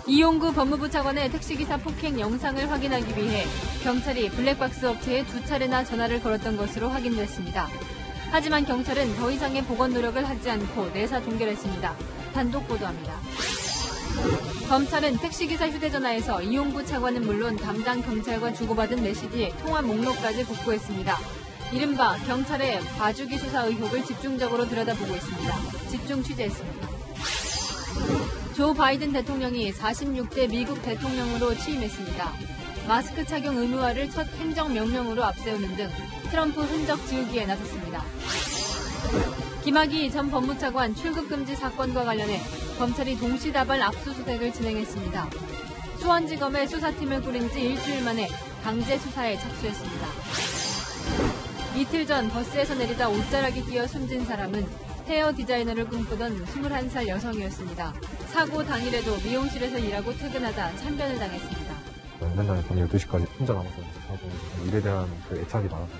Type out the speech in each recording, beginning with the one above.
이용구 법무부 차관의 택시기사 폭행 영상을 확인하기 위해 경찰이 블랙박스 업체에 2차례나 전화를 걸었던 것으로 확인됐습니다. 하지만 경찰은 더 이상의 보건 노력을 하지 않고 내사 종결했습니다. 단독 보도합니다. 검찰은 택시기사 휴대전화에서 이용구 차관은 물론 담당 경찰과 주고받은 메시지, 통화 목록까지 복구했습니다. 이른바 경찰의 봐주기 수사 의혹을 집중적으로 들여다보고 있습니다. 집중 취재했습니다. 조 바이든 대통령이 46대 미국 대통령으로 취임했습니다. 마스크 착용 의무화를 첫 행정명령으로 앞세우는 등 트럼프 흔적 지우기에 나섰습니다. 김학의 전 법무차관 출국금지 사건과 관련해 검찰이 동시다발 압수수색을 진행했습니다. 수원지검의 수사팀을 꾸린 지 일주일 만에 강제 수사에 착수했습니다. 이틀 전 버스에서 내리다 옷자락이 끼어 숨진 사람은 헤어 디자이너를 꿈꾸던 21살 여성이었습니다. 사고 당일에도 미용실에서 일하고 퇴근하다 참변을 당했습니다. 맨날 밤 12시까지 혼자 남아서 하고 일에 대한 애착이 많아서.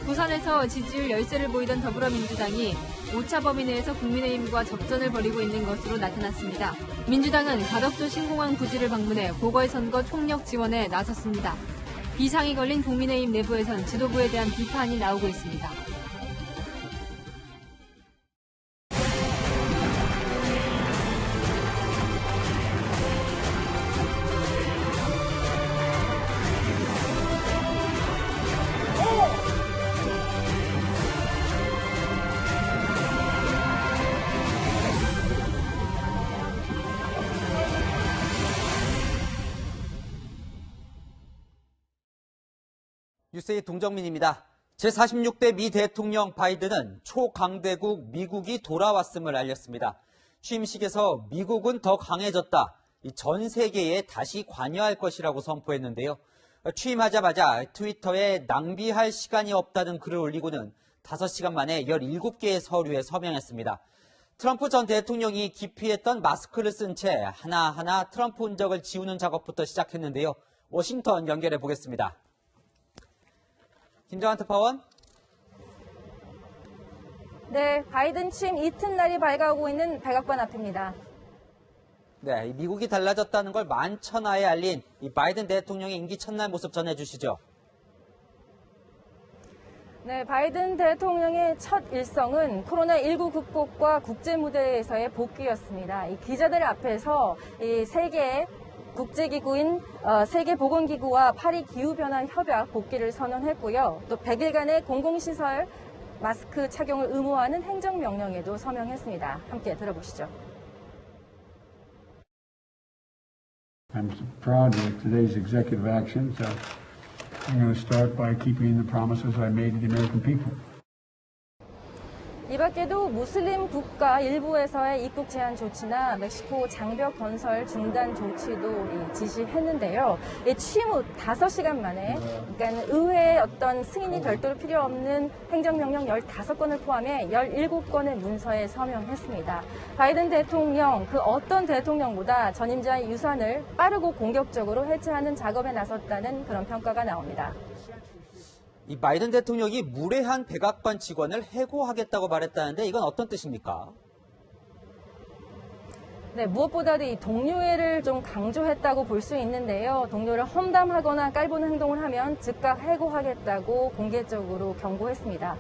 부산에서 지지율 열세를 보이던 더불어민주당이 5차 범위 내에서 국민의힘과 접전을 벌이고 있는 것으로 나타났습니다. 민주당은 가덕도 신공항 부지를 방문해 보궐선거 총력 지원에 나섰습니다. 비상이 걸린 국민의힘 내부에선 지도부에 대한 비판이 나오고 있습니다. 뉴스의 동정민입니다. 제46대 미 대통령 바이든은 초강대국 미국이 돌아왔음을 알렸습니다. 취임식에서 미국은 더 강해졌다, 전 세계에 다시 관여할 것이라고 선포했는데요. 취임하자마자 트위터에 낭비할 시간이 없다는 글을 올리고는 5시간 만에 17개의 서류에 서명했습니다. 트럼프 전 대통령이 기피했던 마스크를 쓴 채 하나하나 트럼프 흔적을 지우는 작업부터 시작했는데요. 워싱턴 연결해 보겠습니다. 김정한 특파원. 네, 바이든 취임 이튿날이 밝아오고 있는 백악관 앞입니다. 네, 미국이 달라졌다는 걸 만천하에 알린 이 바이든 대통령의 임기 첫날 모습 전해주시죠. 네, 바이든 대통령의 첫 일성은 코로나19 극복과 국제 무대에서의 복귀였습니다. 이 기자들 앞에서 이 세계 국제기구인 세계보건기구와 파리 기후변화 협약 복귀를 선언했고요. 또 100일간의 공공시설 마스크 착용을 의무화하는 행정명령에도 서명했습니다. 함께 들어보시죠. I'm proud of today's executive actions. I'm going to start by keeping the promises I made to the American people. 이 밖에도 무슬림 국가 일부에서의 입국 제한 조치나 멕시코 장벽 건설 중단 조치도 지시했는데요. 취임 후 5시간 만에 그러니까 의회의 어떤 승인이 별도로 필요 없는 행정명령 15건을 포함해 17건의 문서에 서명했습니다. 바이든 대통령, 그 어떤 대통령보다 전임자의 유산을 빠르고 공격적으로 해체하는 작업에 나섰다는 그런 평가가 나옵니다. 이 바이든 대통령이 무례한 백악관 직원을 해고하겠다고 말했다는데 이건 어떤 뜻입니까? 네, 무엇보다도 이 동료애를 좀 강조했다고 볼 수 있는데요. 동료를 험담하거나 깔보는 행동을 하면 즉각 해고하겠다고 공개적으로 경고했습니다.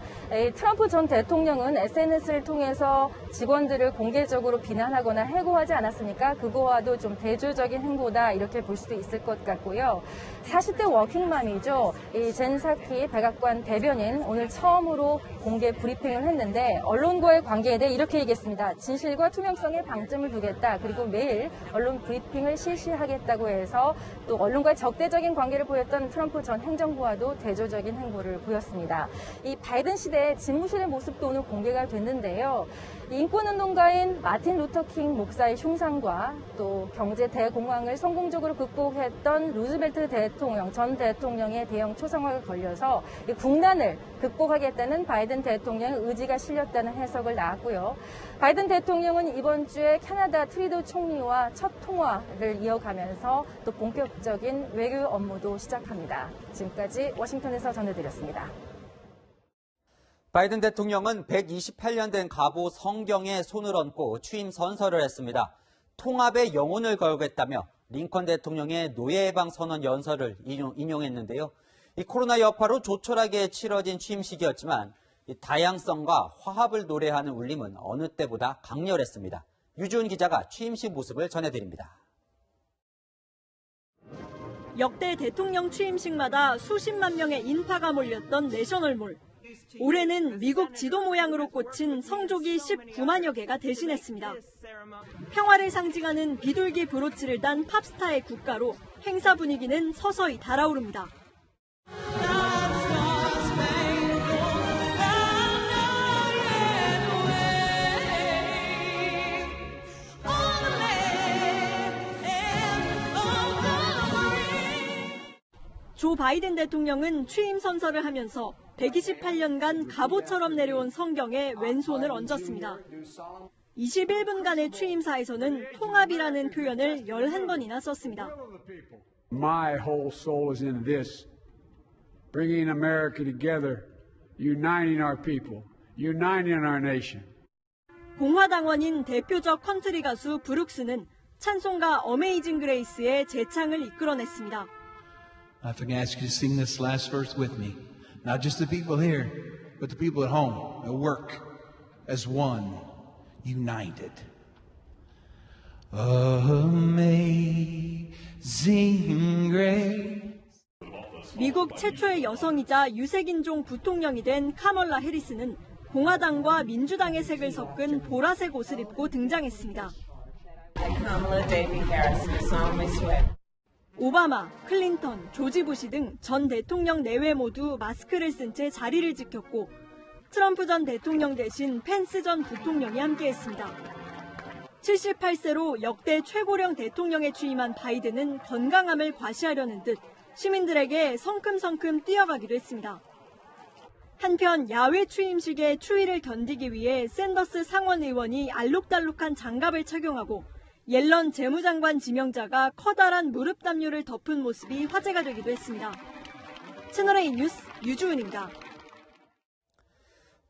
트럼프 전 대통령은 SNS를 통해서 직원들을 공개적으로 비난하거나 해고하지 않았으니까 그거와도 좀 대조적인 행보다 이렇게 볼 수도 있을 것 같고요. 40대 워킹맘이죠. 이 젠 사키 백악관 대변인 오늘 처음으로 공개 브리핑을 했는데 언론과의 관계에 대해 이렇게 얘기했습니다. 진실과 투명성에 방점을 두겠다. 그리고 매일 언론 브리핑을 실시하겠다고 해서 또 언론과의 적대적인 관계를 보였던 트럼프 전 행정부와도 대조적인 행보를 보였습니다. 이 바이든 시대의 집무실의 모습도 오늘 공개가 됐는데요. 인권운동가인 마틴 루터킹 목사의 흉상과 또 경제 대공황을 성공적으로 극복했던 루즈벨트 대통령, 전 대통령의 대형 초상화가 걸려서 국난을 극복하겠다는 바이든 대통령의 의지가 실렸다는 해석을 낳았고요. 바이든 대통령은 이번 주에 캐나다 트리도 총리와 첫 통화를 이어가면서 또 본격적인 외교 업무도 시작합니다. 지금까지 워싱턴에서 전해드렸습니다. 바이든 대통령은 128년 된 갑오 성경에 손을 얹고 취임 선서를 했습니다. 통합의 영혼을 걸겠다며 링컨 대통령의 노예 해방 선언 연설을 인용했는데요. 이 코로나 여파로 조촐하게 치러진 취임식이었지만 이 다양성과 화합을 노래하는 울림은 어느 때보다 강렬했습니다. 유지훈 기자가 취임식 모습을 전해드립니다. 역대 대통령 취임식마다 수십만 명의 인파가 몰렸던 내셔널몰. 올해는 미국 지도 모양으로 꽂힌 성조기 19만여 개가 대신했습니다. 평화를 상징하는 비둘기 브로치를 단 팝스타의 국가로 행사 분위기는 서서히 달아오릅니다. 조 바이든 대통령은 취임 선서를 하면서 128년간 갑오처럼 내려온 성경에 왼손을 얹었습니다. 21분간의 취임사에서는 통합이라는 표현을 11번이나 썼습니다. My whole soul is in this, bringing America together, uniting our people, uniting our nation. 공화당원인 대표적 컨트리 가수 브룩스는 찬송가 어메이징 그레이스의 재창을 이끌어냈습니다. If I can ask you to sing this last verse with me. Not just the people here, but the people at home, at work, as one, united. Amazing grace. 미국 최초의 여성이자 유색인종 부통령이 된 카멀라 해리스는 공화당과 민주당의 색을 섞은 보라색 옷을 입고 등장했습니다. 오바마, 클린턴, 조지 부시 등 전 대통령 내외 모두 마스크를 쓴 채 자리를 지켰고 트럼프 전 대통령 대신 펜스 전 부통령이 함께했습니다. 78세로 역대 최고령 대통령에 취임한 바이든은 건강함을 과시하려는 듯 시민들에게 성큼성큼 뛰어가기도 했습니다. 한편 야외 취임식의 추위를 견디기 위해 샌더스 상원 의원이 알록달록한 장갑을 착용하고 옐런 재무장관 지명자가 커다란 무릎 담요를 덮은 모습이 화제가 되기도 했습니다. 채널A 뉴스 유주은입니다.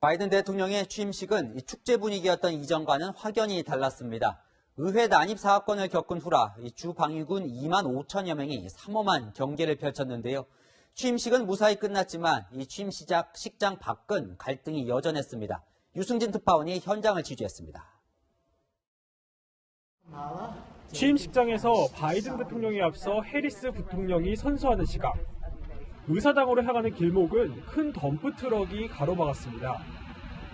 바이든 대통령의 취임식은 축제 분위기였던 이전과는 확연히 달랐습니다. 의회 난입 사건을 겪은 후라 주 방위군 2만 5천여 명이 삼엄한 경계를 펼쳤는데요. 취임식은 무사히 끝났지만 이 취임식장 밖은 갈등이 여전했습니다. 유승진 특파원이 현장을 취재했습니다. 취임식장에서 바이든 대통령에 앞서 해리스 부통령이 선서하는 시각. 의사당으로 향하는 길목은 큰 덤프트럭이 가로막았습니다.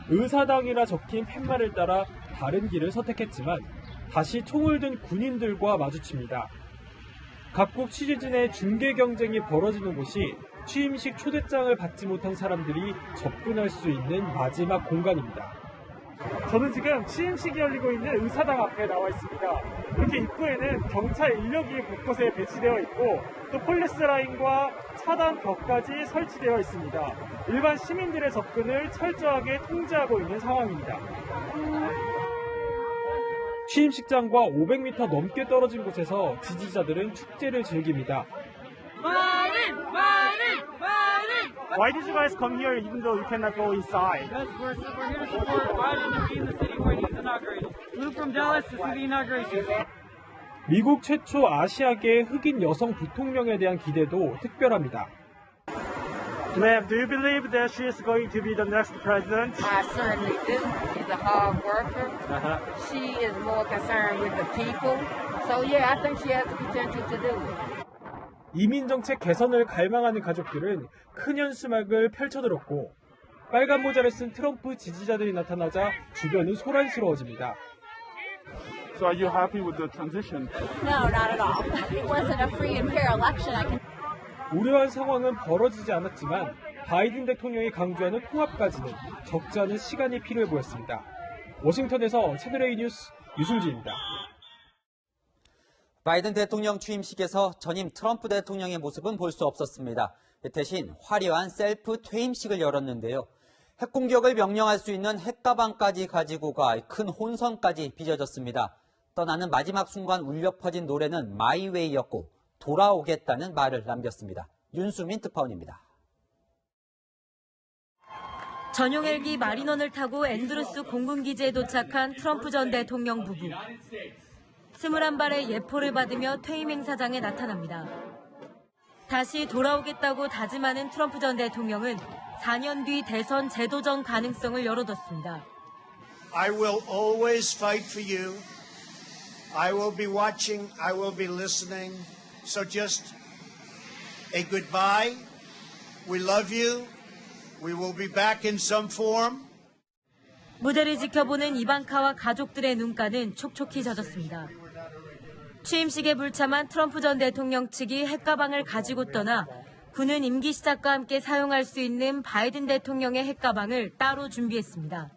의사당이라 적힌 팻말을 따라 다른 길을 선택했지만 다시 총을 든 군인들과 마주칩니다. 각국 취재진의 중계 경쟁이 벌어지는 곳이 취임식 초대장을 받지 못한 사람들이 접근할 수 있는 마지막 공간입니다. 저는 지금 취임식이 열리고 있는 의사당 앞에 나와 있습니다. 이렇게 입구에는 경찰 인력이 곳곳에 배치되어 있고 또 폴리스 라인과 차단 벽까지 설치되어 있습니다. 일반 시민들의 접근을 철저하게 통제하고 있는 상황입니다. 취임식장과 500m 넘게 떨어진 곳에서 지지자들은 축제를 즐깁니다. Why did you guys come here even though you cannot go inside? Because we're here to support Biden to be in the city where he's inaugurated. Flew from Dallas to see the inauguration. 미국 최초 아시아계 흑인 여성 부통령에 대한 기대도 특별합니다. Ma'am, do you believe that she is going to be the next president? I certainly do. She's a hard worker. She is more concerned with the people. So yeah, I think she has the potential to do it. 이민정책 개선을 갈망하는 가족들은 큰 현수막을 펼쳐들었고 빨간 모자를 쓴 트럼프 지지자들이 나타나자 주변은 소란스러워집니다. So are you happy with the transition? No, not at all. It wasn't a free and fair election. 우려한 상황은 벌어지지 않았지만 바이든 대통령이 강조하는 통합까지는 적지 않은 시간이 필요해 보였습니다. 워싱턴에서 채널A 뉴스 유승진입니다. 바이든 대통령 취임식에서 전임 트럼프 대통령의 모습은 볼 수 없었습니다. 대신 화려한 셀프 퇴임식을 열었는데요. 핵공격을 명령할 수 있는 핵가방까지 가지고 가 큰 혼선까지 빚어졌습니다. 떠나는 마지막 순간 울려 퍼진 노래는 마이웨이였고 돌아오겠다는 말을 남겼습니다. 윤수민 특파원입니다. 전용 헬기 마린원을 타고 앤드루스 공군기지에 도착한 트럼프 전 대통령 부부. 21발의 예포를 받으며 퇴임 행사장에 나타납니다. 다시 돌아오겠다고 다짐하는 트럼프 전 대통령은 4년 뒤 대선 재도전 가능성을 열어뒀습니다. I will always fight for you. I will be watching. I will be listening. So just a goodbye. We love you. We will be back in some form. 무대를 지켜보는 이방카와 가족들의 눈가는 촉촉히 젖었습니다. 취임식에 불참한 트럼프 전 대통령 측이 핵가방을 가지고 떠나 그는 임기 시작과 함께 사용할 수 있는 바이든 대통령의 핵가방을 따로 준비했습니다.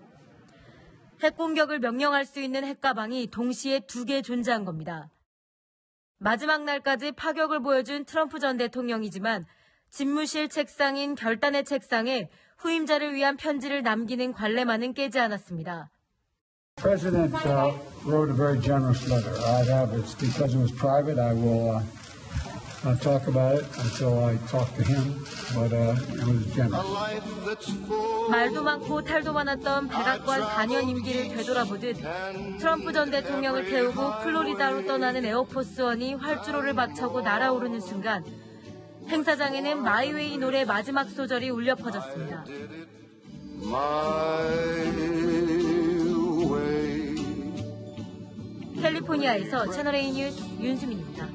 핵공격을 명령할 수 있는 핵가방이 동시에 2개 존재한 겁니다. 마지막 날까지 파격을 보여준 트럼프 전 대통령이지만 집무실 책상인 결단의 책상에 후임자를 위한 편지를 남기는 관례만은 깨지 않았습니다. President wrote a very generous letter. I have it because it was private. I will not talk about it until I talk to him. But it was generous. 말도 많고 탈도 많았던 백악관 4년 임기를 되돌아보듯 트럼프 전 대통령을 태우고 플로리다로 떠나는 에어포스원이 활주로를 박차고 날아오르는 순간 행사장에는 마이웨이 노래 마지막 소절이 울려 퍼졌습니다. 캘리포니아에서 채널A 뉴스 윤수민입니다.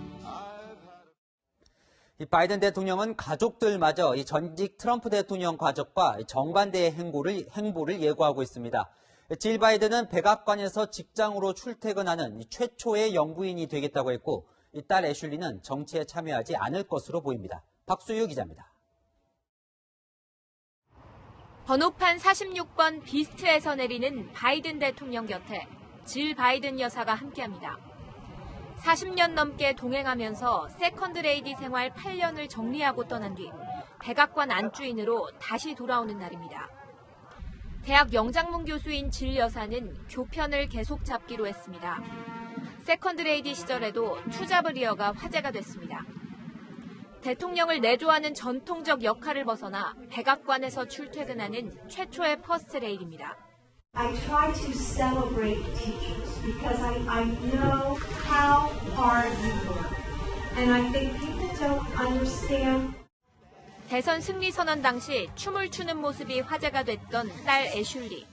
이 바이든 대통령은 가족들마저 이 전직 트럼프 대통령 가족과 정반대의 행보를 예고하고 있습니다. 질 바이든은 백악관에서 직장으로 출퇴근하는 최초의 영부인이 되겠다고 했고, 이 딸 애슐리는 정치에 참여하지 않을 것으로 보입니다. 박수유 기자입니다. 번호판 46번 비스트에서 내리는 바이든 대통령 곁에 질 바이든 여사가 함께합니다. 40년 넘게 동행하면서 세컨드 레이디 생활 8년을 정리하고 떠난 뒤 백악관 안주인으로 다시 돌아오는 날입니다. 대학 영장문 교수인 질 여사는 교편을 계속 잡기로 했습니다. 세컨드 레이디 시절에도 투잡을 이어가 화제가 됐습니다. 대통령을 내조하는 전통적 역할을 벗어나 백악관에서 출퇴근하는 최초의 퍼스트 레이디입니다. I try to celebrate teachers because I know how hard you work. And I think people don't understand. 대선 승리 선언 당시 춤을 추는 모습이 화제가 됐던 딸 애슐리.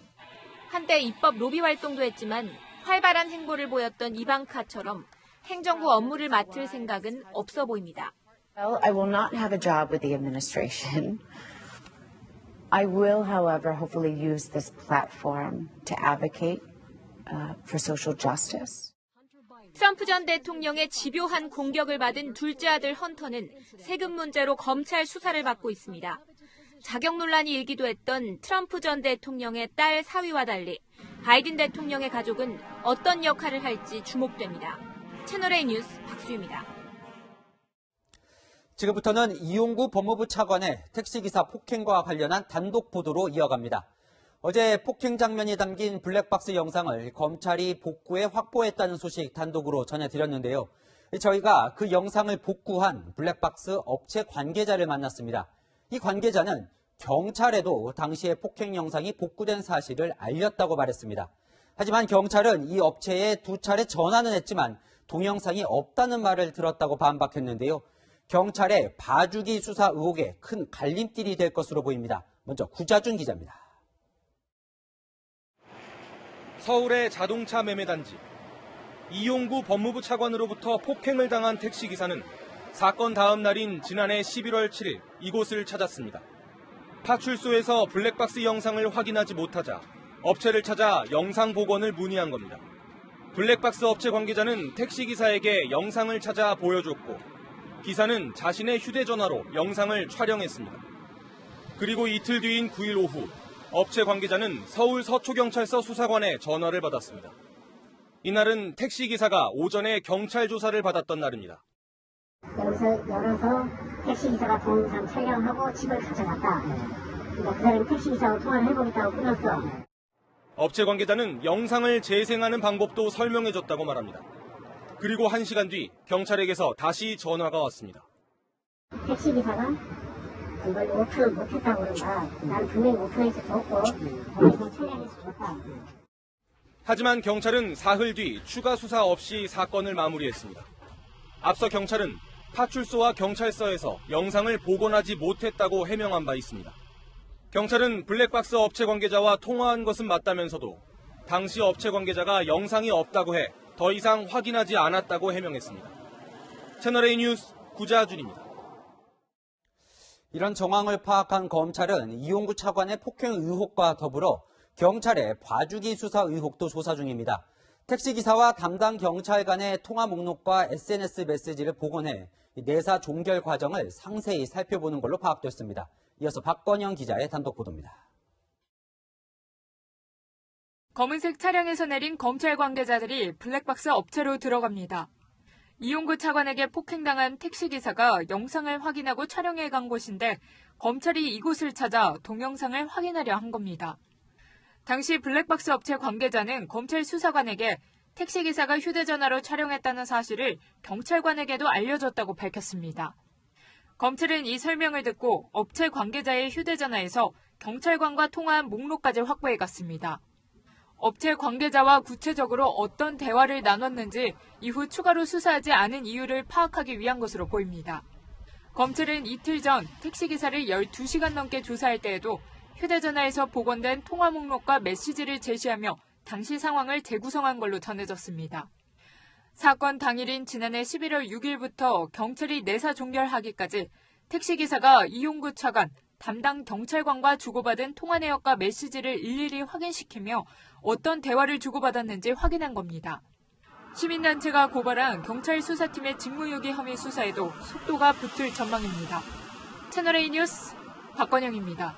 한때 입법 로비 활동도 했지만 활발한 행보를 보였던 이방카처럼 행정부 업무를 맡을 생각은 없어 보입니다. Well, I will not have a job with the administration. I will, however, hopefully use this platform to advocate for social justice. 트럼프 전 대통령의 집요한 공격을 받은 둘째 아들 헌터는 세금 문제로 검찰 수사를 받고 있습니다. 자격 논란이 일기도 했던 트럼프 전 대통령의 딸 사위와 달리 바이든 대통령의 가족은 어떤 역할을 할지 주목됩니다. 채널A 뉴스 박수유입니다. 지금부터는 이용구 법무부 차관의 택시기사 폭행과 관련한 단독 보도로 이어갑니다. 어제 폭행 장면이 담긴 블랙박스 영상을 검찰이 복구해 확보했다는 소식 단독으로 전해드렸는데요. 저희가 그 영상을 복구한 블랙박스 업체 관계자를 만났습니다. 이 관계자는 경찰에도 당시의 폭행 영상이 복구된 사실을 알렸다고 말했습니다. 하지만 경찰은 이 업체에 2차례 전화는 했지만 동영상이 없다는 말을 들었다고 반박했는데요. 경찰의 봐주기 수사 의혹에 큰 갈림길이 될 것으로 보입니다. 먼저 구자준 기자입니다. 서울의 자동차 매매단지. 이용구 법무부 차관으로부터 폭행을 당한 택시기사는 사건 다음 날인 지난해 11월 7일 이곳을 찾았습니다. 파출소에서 블랙박스 영상을 확인하지 못하자 업체를 찾아 영상 복원을 문의한 겁니다. 블랙박스 업체 관계자는 택시기사에게 영상을 찾아 보여줬고 기사는 자신의 휴대전화로 영상을 촬영했습니다. 그리고 이틀 뒤인 9일 오후 업체 관계자는 서울 서초경찰서 수사관에 전화를 받았습니다. 이날은 택시기사가 오전에 경찰 조사를 받았던 날입니다. 여기서 열어서 택시기사가 동영상 촬영하고 집을 가져갔다. 그 사람이 택시기사하고 통화를 해보겠다고 끊었어. 업체 관계자는 영상을 재생하는 방법도 설명해줬다고 말합니다. 그리고 1시간 뒤 경찰에게서 다시 전화가 왔습니다. 택시기사가 이걸 오픈을 못했다고 그런다. 난 분명히 오픈해서 줬고 어디서 촬영해서 줬다. 하지만 경찰은 사흘 뒤 추가 수사 없이 사건을 마무리했습니다. 앞서 경찰은 파출소와 경찰서에서 영상을 복원하지 못했다고 해명한 바 있습니다. 경찰은 블랙박스 업체 관계자와 통화한 것은 맞다면서도 당시 업체 관계자가 영상이 없다고 해 더 이상 확인하지 않았다고 해명했습니다. 채널A 뉴스 구자준입니다. 이런 정황을 파악한 검찰은 이용구 차관의 폭행 의혹과 더불어 경찰의 봐주기 수사 의혹도 조사 중입니다. 택시기사와 담당 경찰 간의 통화 목록과 SNS 메시지를 복원해 내사 종결 과정을 상세히 살펴보는 걸로 파악됐습니다. 이어서 박건영 기자의 단독 보도입니다. 검은색 차량에서 내린 검찰 관계자들이 블랙박스 업체로 들어갑니다. 이용구 차관에게 폭행당한 택시기사가 영상을 확인하고 촬영해 간 곳인데 검찰이 이곳을 찾아 동영상을 확인하려 한 겁니다. 당시 블랙박스 업체 관계자는 검찰 수사관에게 택시기사가 휴대전화로 촬영했다는 사실을 경찰관에게도 알려줬다고 밝혔습니다. 검찰은 이 설명을 듣고 업체 관계자의 휴대전화에서 경찰관과 통화한 목록까지 확보해 갔습니다. 업체 관계자와 구체적으로 어떤 대화를 나눴는지 이후 추가로 수사하지 않은 이유를 파악하기 위한 것으로 보입니다. 검찰은 이틀 전 택시기사를 12시간 넘게 조사할 때에도 휴대전화에서 복원된 통화 목록과 메시지를 제시하며 당시 상황을 재구성한 걸로 전해졌습니다. 사건 당일인 지난해 11월 6일부터 경찰이 내사 종결하기까지 택시기사가 이용구 차관, 담당 경찰관과 주고받은 통화 내역과 메시지를 일일이 확인시키며 어떤 대화를 주고받았는지 확인한 겁니다. 시민단체가 고발한 경찰 수사팀의 직무유기 혐의 수사에도 속도가 붙을 전망입니다. 채널A 뉴스 박건영입니다.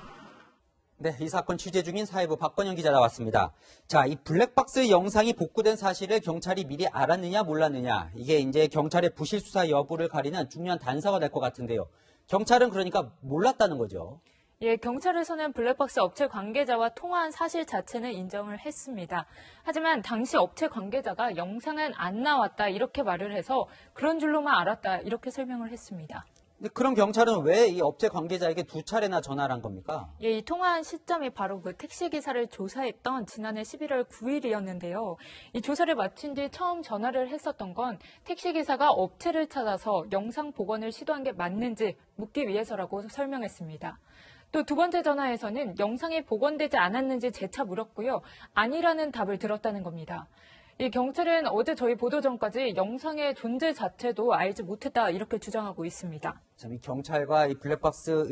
네, 이 사건 취재 중인 사회부 박건영 기자 나왔습니다. 자, 이 블랙박스 영상이 복구된 사실을 경찰이 미리 알았느냐 몰랐느냐, 이게 이제 경찰의 부실 수사 여부를 가리는 중요한 단서가 될 것 같은데요. 경찰은 그러니까 몰랐다는 거죠. 예, 경찰에서는 블랙박스 업체 관계자와 통화한 사실 자체는 인정을 했습니다. 하지만 당시 업체 관계자가 영상은 안 나왔다 이렇게 말을 해서 그런 줄로만 알았다 이렇게 설명을 했습니다. 근데 그럼 경찰은 왜 이 업체 관계자에게 2차례나 전화를 한 겁니까? 예, 이 통화한 시점이 바로 그 택시기사를 조사했던 지난해 11월 9일이었는데요. 이 조사를 마친 뒤 처음 전화를 했었던 건 택시기사가 업체를 찾아서 영상 복원을 시도한 게 맞는지 묻기 위해서라고 설명했습니다. 또 두 번째 전화에서는 영상이 복원되지 않았는지 재차 물었고요. 아니라는 답을 들었다는 겁니다. 이 경찰은 어제 저희 보도 전까지 영상의 존재 자체도 알지 못했다 이렇게 주장하고 있습니다. 참, 이 경찰과 이 블랙박스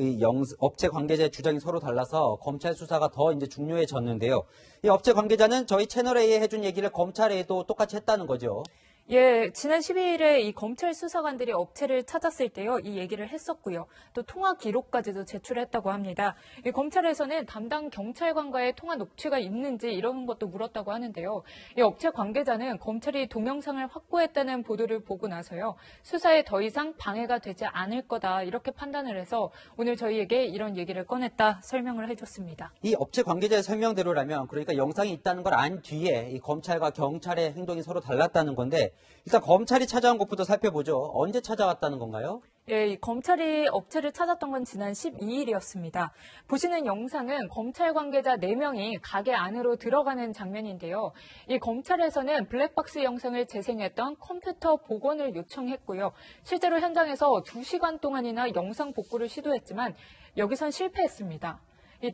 업체 관계자의 주장이 서로 달라서 검찰 수사가 더 이제 중요해졌는데요. 이 업체 관계자는 저희 채널A에 해준 얘기를 검찰에도 똑같이 했다는 거죠. 예, 지난 12일에 이 검찰 수사관들이 업체를 찾았을 때요, 이 얘기를 했었고요. 또 통화 기록까지도 제출했다고 합니다. 이 검찰에서는 담당 경찰관과의 통화 녹취가 있는지 이런 것도 물었다고 하는데요. 이 업체 관계자는 검찰이 동영상을 확보했다는 보도를 보고 나서요, 수사에 더 이상 방해가 되지 않을 거다 이렇게 판단을 해서 오늘 저희에게 이런 얘기를 꺼냈다 설명을 해줬습니다. 이 업체 관계자의 설명대로라면 그러니까 영상이 있다는 걸 안 뒤에 이 검찰과 경찰의 행동이 서로 달랐다는 건데 일단 검찰이 찾아온 것부터 살펴보죠. 언제 찾아왔다는 건가요? 예, 이 검찰이 업체를 찾았던 건 지난 12일이었습니다. 보시는 영상은 검찰 관계자 4명이 가게 안으로 들어가는 장면인데요. 이 검찰에서는 블랙박스 영상을 재생했던 컴퓨터 복원을 요청했고요. 실제로 현장에서 2시간 동안이나 영상 복구를 시도했지만 여기선 실패했습니다.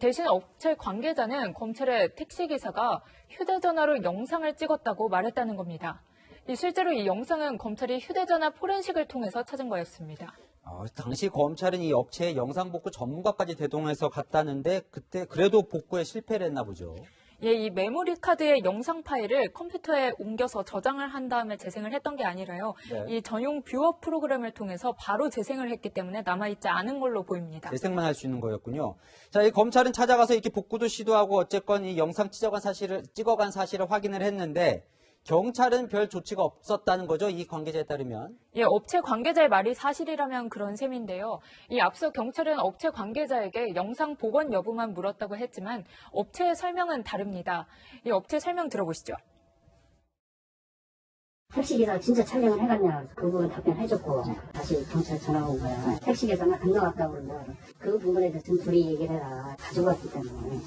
대신 업체 관계자는 검찰의 택시기사가 휴대전화로 영상을 찍었다고 말했다는 겁니다. 실제로 이 영상은 검찰이 휴대전화 포렌식을 통해서 찾은 거였습니다. 당시 검찰은 이 업체의 영상 복구 전문가까지 대동해서 갔다는데 그때 그래도 복구에 실패를 했나 보죠. 예, 이 메모리 카드의 영상 파일을 컴퓨터에 옮겨서 저장을 한 다음에 재생을 했던 게 아니라요. 네. 이 전용 뷰어 프로그램을 통해서 바로 재생을 했기 때문에 남아있지 않은 걸로 보입니다. 재생만 할 수 있는 거였군요. 자, 이 검찰은 찾아가서 이렇게 복구도 시도하고 어쨌건 이 영상 찍어간 사실을 확인을 했는데 경찰은 별 조치가 없었다는 거죠, 이 관계자에 따르면? 예, 업체 관계자의 말이 사실이라면 그런 셈인데요. 이 앞서 경찰은 업체 관계자에게 영상 복원 여부만 물었다고 했지만 업체의 설명은 다릅니다. 이 업체 설명 들어보시죠. 택시기사 진짜 촬영을 해갔냐, 그 부분 답변해줬고 다시 경찰 전화 온 거야. 택시기사는 안 나왔다고 그런다. 그 부분에 대해서 둘이 얘기를 해라. 가져갔기 때문에.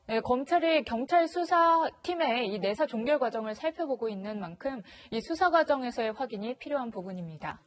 네, 검찰이 경찰 수사팀의 이 내사 종결 과정을 살펴보고 있는 만큼 이 수사 과정에서의 확인이 필요한 부분입니다.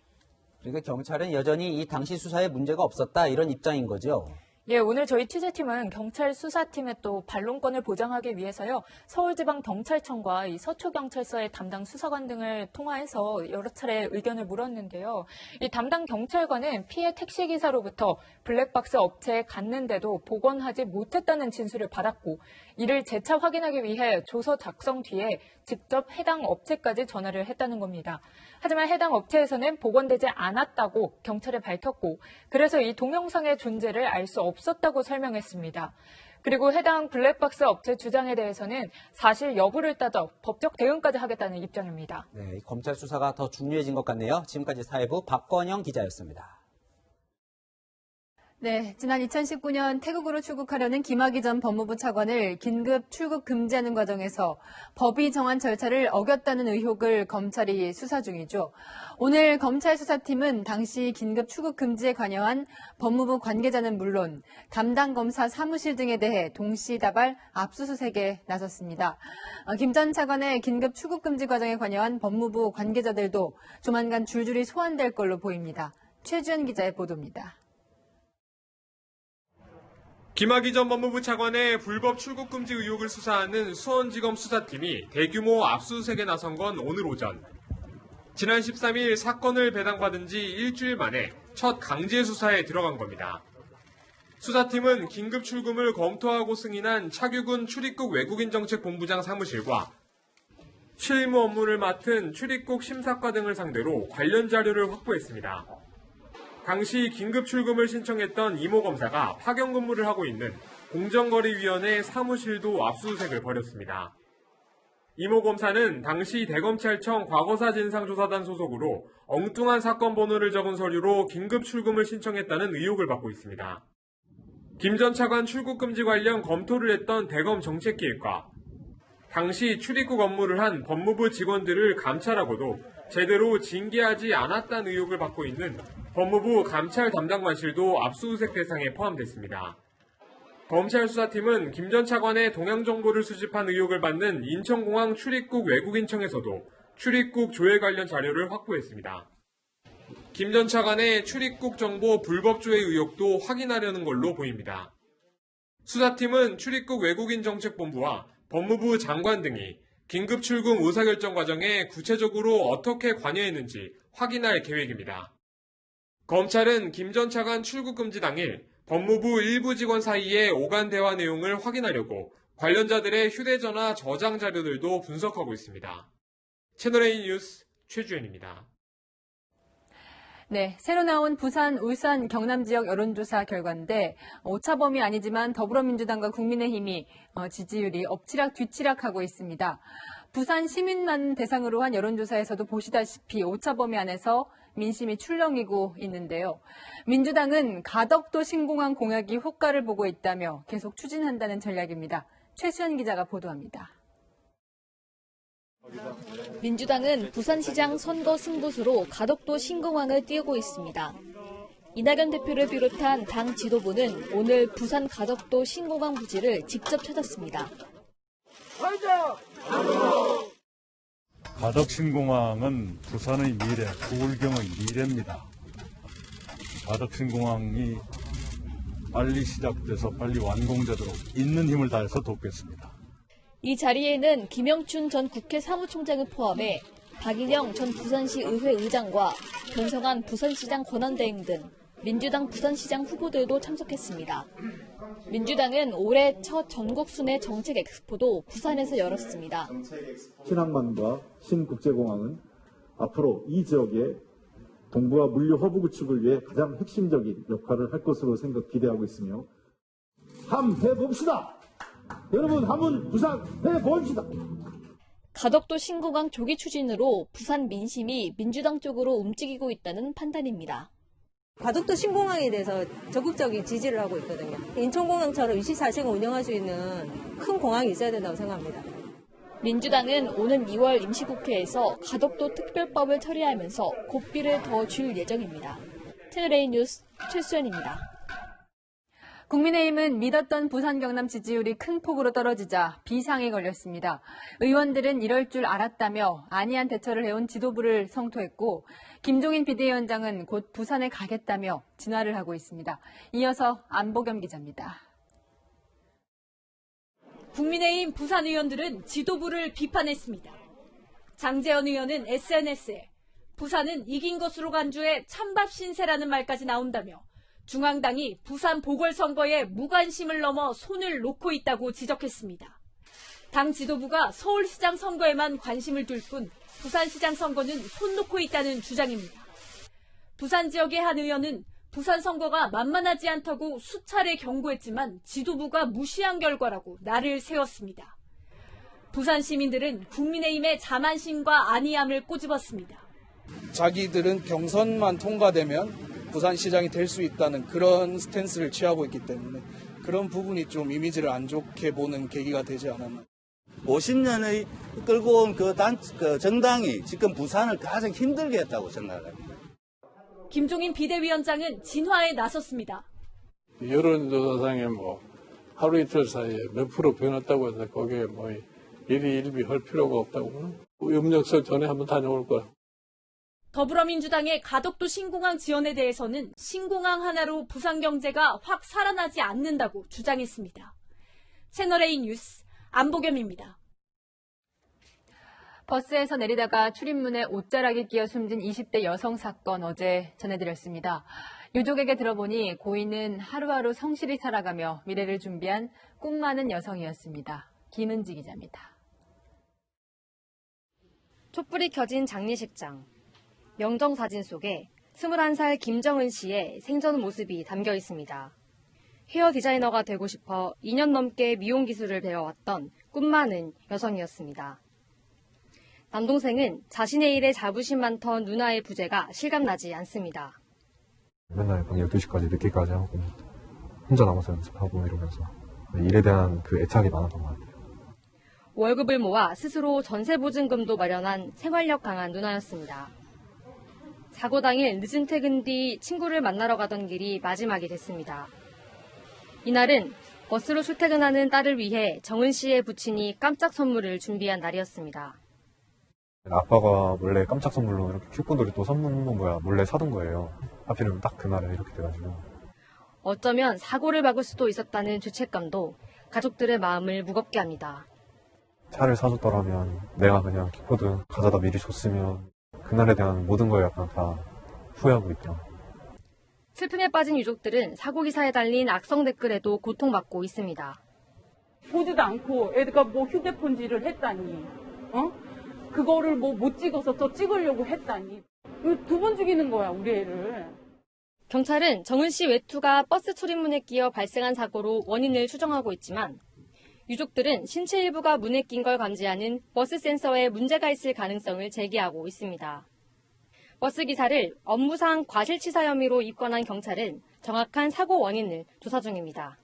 그러니까 경찰은 여전히 이 당시 수사에 문제가 없었다 이런 입장인 거죠. 예, 오늘 저희 취재팀은 경찰 수사팀의 또 반론권을 보장하기 위해서요, 서울지방경찰청과 이 서초경찰서의 담당 수사관 등을 통화해서 여러 차례 의견을 물었는데요. 이 담당 경찰관은 피해 택시기사로부터 블랙박스 업체에 갔는데도 복원하지 못했다는 진술을 받았고, 이를 재차 확인하기 위해 조서 작성 뒤에 직접 해당 업체까지 전화를 했다는 겁니다. 하지만 해당 업체에서는 복원되지 않았다고 경찰에 밝혔고, 그래서 이 동영상의 존재를 알 수 없었다고 설명했습니다. 그리고 해당 블랙박스 업체 주장에 대해서는 사실 여부를 따져 법적 대응까지 하겠다는 입장입니다. 네, 검찰 수사가 더 중요해진 것 같네요. 지금까지 사회부 박건영 기자였습니다. 네, 지난 2019년 태국으로 출국하려는 김학의 전 법무부 차관을 긴급 출국 금지하는 과정에서 법이 정한 절차를 어겼다는 의혹을 검찰이 수사 중이죠. 오늘 검찰 수사팀은 당시 긴급 출국 금지에 관여한 법무부 관계자는 물론 담당 검사 사무실 등에 대해 동시다발 압수수색에 나섰습니다. 김 전 차관의 긴급 출국 금지 과정에 관여한 법무부 관계자들도 조만간 줄줄이 소환될 걸로 보입니다. 최주연 기자의 보도입니다. 김학의 전 법무부 차관의 불법 출국 금지 의혹을 수사하는 수원지검 수사팀이 대규모 압수수색에 나선 건 오늘 오전. 지난 13일 사건을 배당받은 지 일주일 만에 첫 강제 수사에 들어간 겁니다. 수사팀은 긴급 출금을 검토하고 승인한 차규근 출입국 외국인정책본부장 사무실과 실무 업무를 맡은 출입국 심사과 등을 상대로 관련 자료를 확보했습니다. 당시 긴급 출금을 신청했던 이모 검사가 파견 근무를 하고 있는 공정거래위원회 사무실도 압수수색을 벌였습니다. 이모 검사는 당시 대검찰청 과거사 진상조사단 소속으로 엉뚱한 사건 번호를 적은 서류로 긴급 출금을 신청했다는 의혹을 받고 있습니다. 김 전 차관 출국 금지 관련 검토를 했던 대검 정책기획과 당시 출입국 업무를 한 법무부 직원들을 감찰하고도 제대로 징계하지 않았다는 의혹을 받고 있는 법무부 감찰 담당관실도 압수수색 대상에 포함됐습니다. 검찰 수사팀은 김 전 차관의 동향 정보를 수집한 의혹을 받는 인천공항 출입국 외국인청에서도 출입국 조회 관련 자료를 확보했습니다. 김 전 차관의 출입국 정보 불법 조회 의혹도 확인하려는 걸로 보입니다. 수사팀은 출입국 외국인정책본부와 법무부 장관 등이 긴급 출국 의사결정 과정에 구체적으로 어떻게 관여했는지 확인할 계획입니다. 검찰은 김 전 차관 출국 금지 당일 법무부 일부 직원 사이의 오간 대화 내용을 확인하려고 관련자들의 휴대전화 저장 자료들도 분석하고 있습니다. 채널A 뉴스 최주연입니다. 네, 새로 나온 부산, 울산, 경남 지역 여론조사 결과인데 오차범위 아니지만 더불어민주당과 국민의힘이 지지율이 엎치락 뒤치락하고 있습니다. 부산 시민만 대상으로 한 여론조사에서도 보시다시피 오차범위 안에서 민심이 출렁이고 있는데요. 민주당은 가덕도 신공항 공약이 효과를 보고 있다며 계속 추진한다는 전략입니다. 최수연 기자가 보도합니다. 민주당은 부산시장 선거 승부수로 가덕도 신공항을 띄우고 있습니다. 이낙연 대표를 비롯한 당 지도부는 오늘 부산 가덕도 신공항 부지를 직접 찾았습니다. 가덕 신공항은 부산의 미래, 부울경의 미래입니다. 가덕 신공항이 빨리 시작돼서 빨리 완공되도록 있는 힘을 다해서 돕겠습니다. 이 자리에는 김영춘 전 국회 사무총장을 포함해 박인영 전 부산시 의회 의장과 변성한 부산시장 권한대행 등 민주당 부산시장 후보들도 참석했습니다. 민주당은 올해 첫 전국 순회 정책 엑스포도 부산에서 열었습니다. 신항만과 신국제공항은 앞으로 이 지역의 동부와 물류 허브 구축을 위해 가장 핵심적인 역할을 할 것으로 기대하고 있으며 함 해봅시다. 여러분 한번 부산 해봅시다. 가덕도 신공항 조기 추진으로 부산 민심이 민주당 쪽으로 움직이고 있다는 판단입니다. 가덕도 신공항에 대해서 적극적인 지지를 하고 있거든요. 인천공항처럼 24시간 운영할 수 있는 큰 공항이 있어야 된다고 생각합니다. 민주당은 오는 2월 임시국회에서 가덕도 특별법을 처리하면서 고삐를 더 줄 예정입니다. 채널A 뉴스 최수연입니다. 국민의힘은 믿었던 부산 경남 지지율이 큰 폭으로 떨어지자 비상에 걸렸습니다. 의원들은 이럴 줄 알았다며 안이한 대처를 해온 지도부를 성토했고 김종인 비대위원장은 곧 부산에 가겠다며 진화를 하고 있습니다. 이어서 안보겸 기자입니다. 국민의힘 부산 의원들은 지도부를 비판했습니다. 장제원 의원은 SNS에 부산은 이긴 것으로 간주해 찬밥 신세라는 말까지 나온다며 중앙당이 부산 보궐선거에 무관심을 넘어 손을 놓고 있다고 지적했습니다. 당 지도부가 서울시장 선거에만 관심을 둘 뿐 부산시장 선거는 손 놓고 있다는 주장입니다. 부산 지역의 한 의원은 부산 선거가 만만하지 않다고 수차례 경고했지만 지도부가 무시한 결과라고 날을 세웠습니다. 부산 시민들은 국민의힘의 자만심과 안이함을 꼬집었습니다. 자기들은 경선만 통과되면 부산시장이 될 수 있다는 그런 스탠스를 취하고 있기 때문에 그런 부분이 좀 이미지를 안 좋게 보는 계기가 되지 않았나. 50년의 끌고 온 그 정당이 지금 부산을 가장 힘들게 했다고 생각합니다. 김종인 비대위원장은 진화에 나섰습니다. 여론조사상에 하루 이틀 사이에 몇 프로 변했다고 해서 거기에 일희일비 할 필요가 없다고. 염력설 전에 한번 다녀올 거야. 더불어민주당의 가덕도 신공항 지원에 대해서는 신공항 하나로 부산 경제가 확 살아나지 않는다고 주장했습니다. 채널A 뉴스 안보겸입니다. 버스에서 내리다가 출입문에 옷자락이 끼어 숨진 20대 여성 사건 어제 전해드렸습니다. 유족에게 들어보니 고인은 하루하루 성실히 살아가며 미래를 준비한 꿈 많은 여성이었습니다. 김은지 기자입니다. 촛불이 켜진 장례식장. 명정사진 속에 21살 김정은 씨의 생전 모습이 담겨 있습니다. 헤어 디자이너가 되고 싶어 2년 넘게 미용 기술을 배워왔던 꿈 많은 여성이었습니다. 남동생은 자신의 일에 자부심 많던 누나의 부재가 실감나지 않습니다. 맨날 밤 12시까지 늦게까지 하고 혼자 남아서 연습하고 이러면서 일에 대한 그 애착이 많았던 것 같아요. 월급을 모아 스스로 전세보증금도 마련한 생활력 강한 누나였습니다. 사고 당일 늦은 퇴근 뒤 친구를 만나러 가던 길이 마지막이 됐습니다. 이날은 버스로 출퇴근하는 딸을 위해 정은 씨의 부친이 깜짝 선물을 준비한 날이었습니다. 아빠가 원래 깜짝 선물로 이렇게 큐폰들을 또 선물로 몰래 사둔 거예요. 하필이면 딱 그날에 이렇게 돼가지고. 어쩌면 사고를 막을 수도 있었다는 죄책감도 가족들의 마음을 무겁게 합니다. 차를 사줬더라면 내가 그냥 킥보드 가져다 미리 줬으면 그날에 대한 모든 걸 약간 다 후회하고 있더라고요. 슬픔에 빠진 유족들은 사고기사에 달린 악성 댓글에도 고통받고 있습니다. 보지도 않고 애가 휴대폰질을 했다니, 그거를 못 찍어서 더 찍으려고 했다니. 2번 죽이는 거야, 우리 애를. 경찰은 정은 씨 외투가 버스 출입문에 끼어 발생한 사고로 원인을 추정하고 있지만 유족들은 신체 일부가 문에 낀 걸 감지하는 버스 센서에 문제가 있을 가능성을 제기하고 있습니다. 버스 기사를 업무상 과실치사 혐의로 입건한 경찰은 정확한 사고 원인을 조사 중입니다.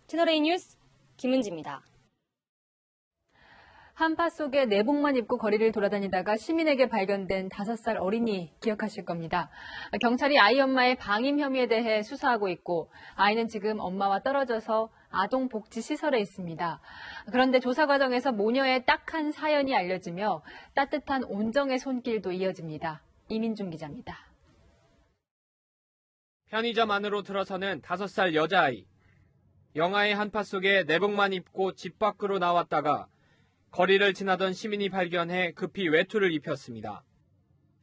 채널A 뉴스 김은지입니다. 한파 속에 내복만 입고 거리를 돌아다니다가 시민에게 발견된 5살 어린이 기억하실 겁니다. 경찰이 아이 엄마의 방임 혐의에 대해 수사하고 있고 아이는 지금 엄마와 떨어져서 아동복지시설에 있습니다. 그런데 조사 과정에서 모녀의 딱한 사연이 알려지며 따뜻한 온정의 손길도 이어집니다. 이민중 기자입니다. 편의점 안으로 들어서는 5살 여자아이. 영하의 한파 속에 내복만 입고 집 밖으로 나왔다가 거리를 지나던 시민이 발견해 급히 외투를 입혔습니다.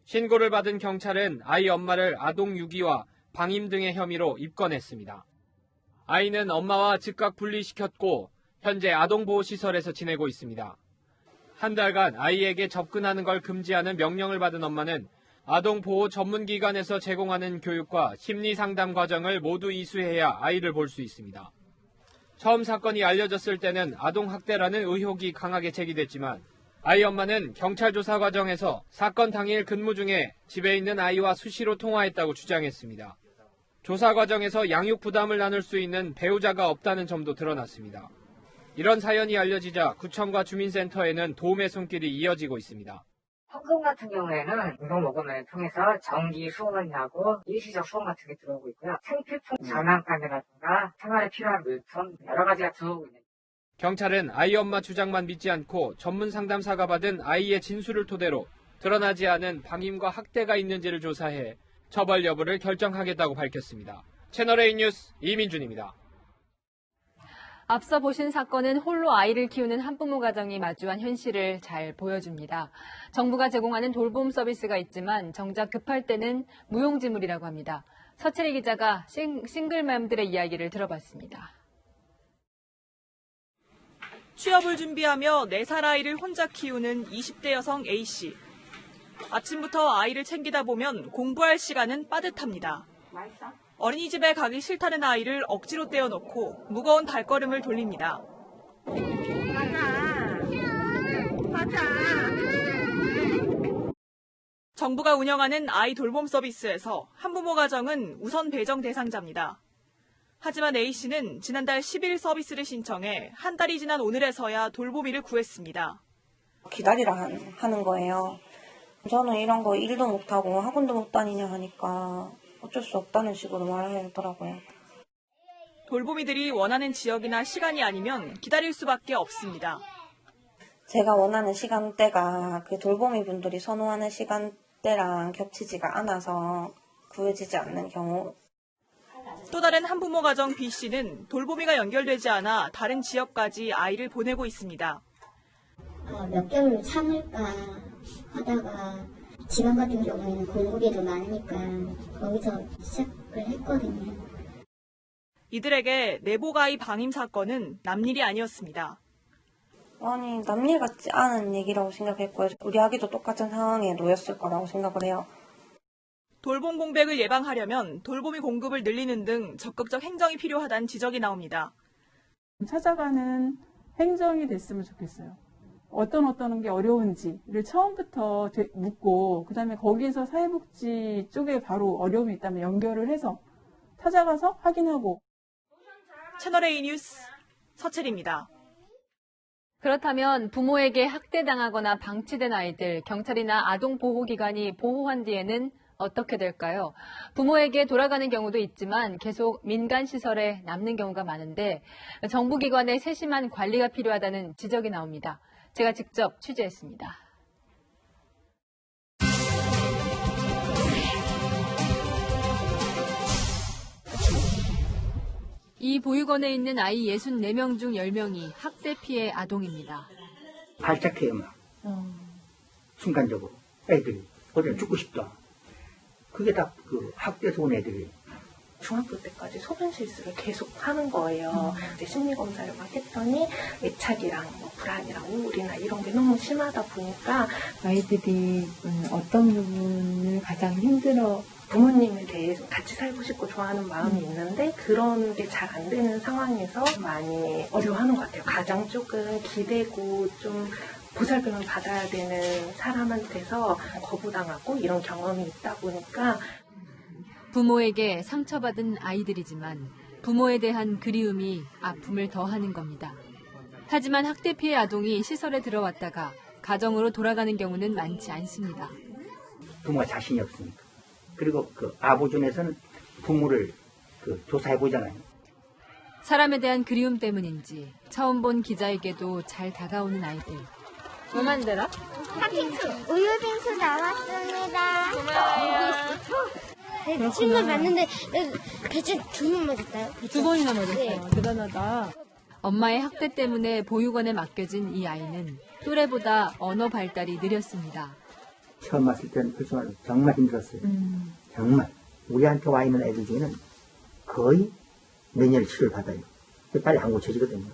신고를 받은 경찰은 아이 엄마를 아동 유기와 방임 등의 혐의로 입건했습니다. 아이는 엄마와 즉각 분리시켰고 현재 아동보호시설에서 지내고 있습니다. 한 달간 아이에게 접근하는 걸 금지하는 명령을 받은 엄마는 아동보호 전문기관에서 제공하는 교육과 심리상담 과정을 모두 이수해야 아이를 볼 수 있습니다. 처음 사건이 알려졌을 때는 아동학대라는 의혹이 강하게 제기됐지만 아이 엄마는 경찰 조사 과정에서 사건 당일 근무 중에 집에 있는 아이와 수시로 통화했다고 주장했습니다. 조사 과정에서 양육 부담을 나눌 수 있는 배우자가 없다는 점도 드러났습니다. 이런 사연이 알려지자 구청과 주민센터에는 도움의 손길이 이어지고 있습니다. 헌금 같은 경우에는 무료모금을 통해서 정기 수험을 하고 일시적 수험 같은 게 들어오고 있고요. 생필품 장난감이라든가 생활에 필요한 물품 여러 가지가 들어오고 있는. 경찰은 아이 엄마 주장만 믿지 않고 전문 상담사가 받은 아이의 진술을 토대로 드러나지 않은 방임과 학대가 있는지를 조사해 처벌 여부를 결정하겠다고 밝혔습니다. 채널A 뉴스 이민준입니다. 앞서 보신 사건은 홀로 아이를 키우는 한부모 가정이 마주한 현실을 잘 보여줍니다. 정부가 제공하는 돌봄 서비스가 있지만 정작 급할 때는 무용지물이라고 합니다. 서채리 기자가 싱글맘들의 이야기를 들어봤습니다. 취업을 준비하며 4살 아이를 혼자 키우는 20대 여성 A씨. 아침부터 아이를 챙기다 보면 공부할 시간은 빠듯합니다. 어린이집에 가기 싫다는 아이를 억지로 떼어놓고 무거운 발걸음을 돌립니다. 정부가 운영하는 아이 돌봄 서비스에서 한부모 가정은 우선 배정 대상자입니다. 하지만 A씨는 지난달 10일 서비스를 신청해 한 달이 지난 오늘에서야 돌보미를 구했습니다. 기다리라 하는 거예요. 저는 이런 거 일도 못하고 학원도 못 다니냐 하니까 어쩔 수 없다는 식으로 말하더라고요. 돌보미들이 원하는 지역이나 시간이 아니면 기다릴 수밖에 없습니다. 제가 원하는 시간대가 그 돌보미 분들이 선호하는 시간대랑 겹치지가 않아서 구해지지 않는 경우. 또 다른 한부모 가정 B씨는 돌보미가 연결되지 않아 다른 지역까지 아이를 보내고 있습니다. 몇 개월 참을까 하다가 지방 같은 경우에는 공급이 더 많으니까 거기서 시작을 했거든요. 이들에게 내복 아이 방임 사건은 남일이 아니었습니다. 아니, 남일 같지 않은 얘기라고 생각했고요. 우리 아기도 똑같은 상황에 놓였을 거라고 생각을 해요. 돌봄 공백을 예방하려면 돌보미 공급을 늘리는 등 적극적 행정이 필요하다는 지적이 나옵니다. 찾아가는 행정이 됐으면 좋겠어요. 어떤 게 어려운지를 처음부터 묻고 그다음에 거기에서 사회복지 쪽에 바로 어려움이 있다면 연결을 해서 찾아가서 확인하고. 채널A 뉴스 서채리입니다. 그렇다면 부모에게 학대당하거나 방치된 아이들, 경찰이나 아동보호기관이 보호한 뒤에는 어떻게 될까요? 부모에게 돌아가는 경우도 있지만 계속 민간시설에 남는 경우가 많은데 정부기관의 세심한 관리가 필요하다는 지적이 나옵니다. 제가 직접 취재했습니다. 이 보육원에 있는 아이 64명 중 10명이 학대 피해 아동입니다. 발작해요, 막. 순간적으로. 애들이. 어디는 죽고 싶다. 그게 다 그 학교에서 온 애들이. 중학교 때까지 소변 실수를 계속 하는 거예요. 이제 심리검사를 막 했더니 애착이랑 뭐 불안이랑 우울이나 이런 게 너무 심하다 보니까 아이들이 어떤 부분을 가장 힘들어 부모님에 대해서 같이 살고 싶고 좋아하는 마음이 있는데 그런 게 잘 안 되는 상황에서 많이 어려워하는 것 같아요. 가장 조금 기대고 좀 보살핌을 받아야 되는 사람한테서 거부당하고 이런 경험이 있다 보니까 부모에게 상처받은 아이들이지만 부모에 대한 그리움이 아픔을 더하는 겁니다. 하지만 학대 피해 아동이 시설에 들어왔다가 가정으로 돌아가는 경우는 많지 않습니다. 부모가 자신이 없으니까. 그리고 그 아보존에서는 부모를 조사해 보잖아요. 사람에 대한 그리움 때문인지 처음 본 기자에게도 잘 다가오는 아이들. 뭐 만들어? 팥빙수, 우유 빙수 나왔습니다. 네, 친구 맞는데 배째 2번 맞았어요. 2번이나 맞았어요. 네. 대단하다. 엄마의 학대 때문에 보육원에 맡겨진 이 아이는 또래보다 언어 발달이 느렸습니다. 처음 왔을 때는 솔직히 정말 힘들었어요. 정말. 우리한테 와 있는 애들 중에는 거의 매년 치료를 받아요. 빨리 안 고쳐지거든요.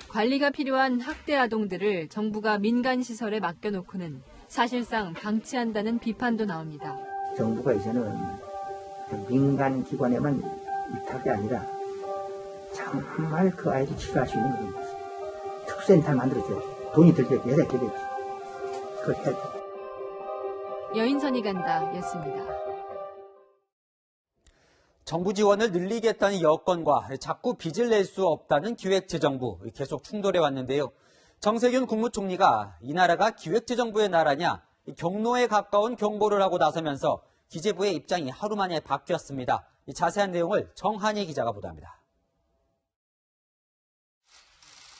관리가 필요한 학대 아동들을 정부가 민간시설에 맡겨놓고는 사실상 방치한다는 비판도 나옵니다. 정부가 이제는 민간 기관에만 위탁이 아니라 정말 그 아이들 치료할 수 있는 겁니다. 특수센터 만들어줘야죠. 돈이 들겠지, 여자 되겠지. 그걸 해야 돼. 여인선이 간다 였습니다. 정부 지원을 늘리겠다는 여건과 자꾸 빚을 낼 수 없다는 기획재정부 계속 충돌해 왔는데요. 정세균 국무총리가 이 나라가 기획재정부의 나라냐 경로에 가까운 경고를 하고 나서면서 기재부의 입장이 하루 만에 바뀌었습니다. 이 자세한 내용을 정한희 기자가 보도합니다.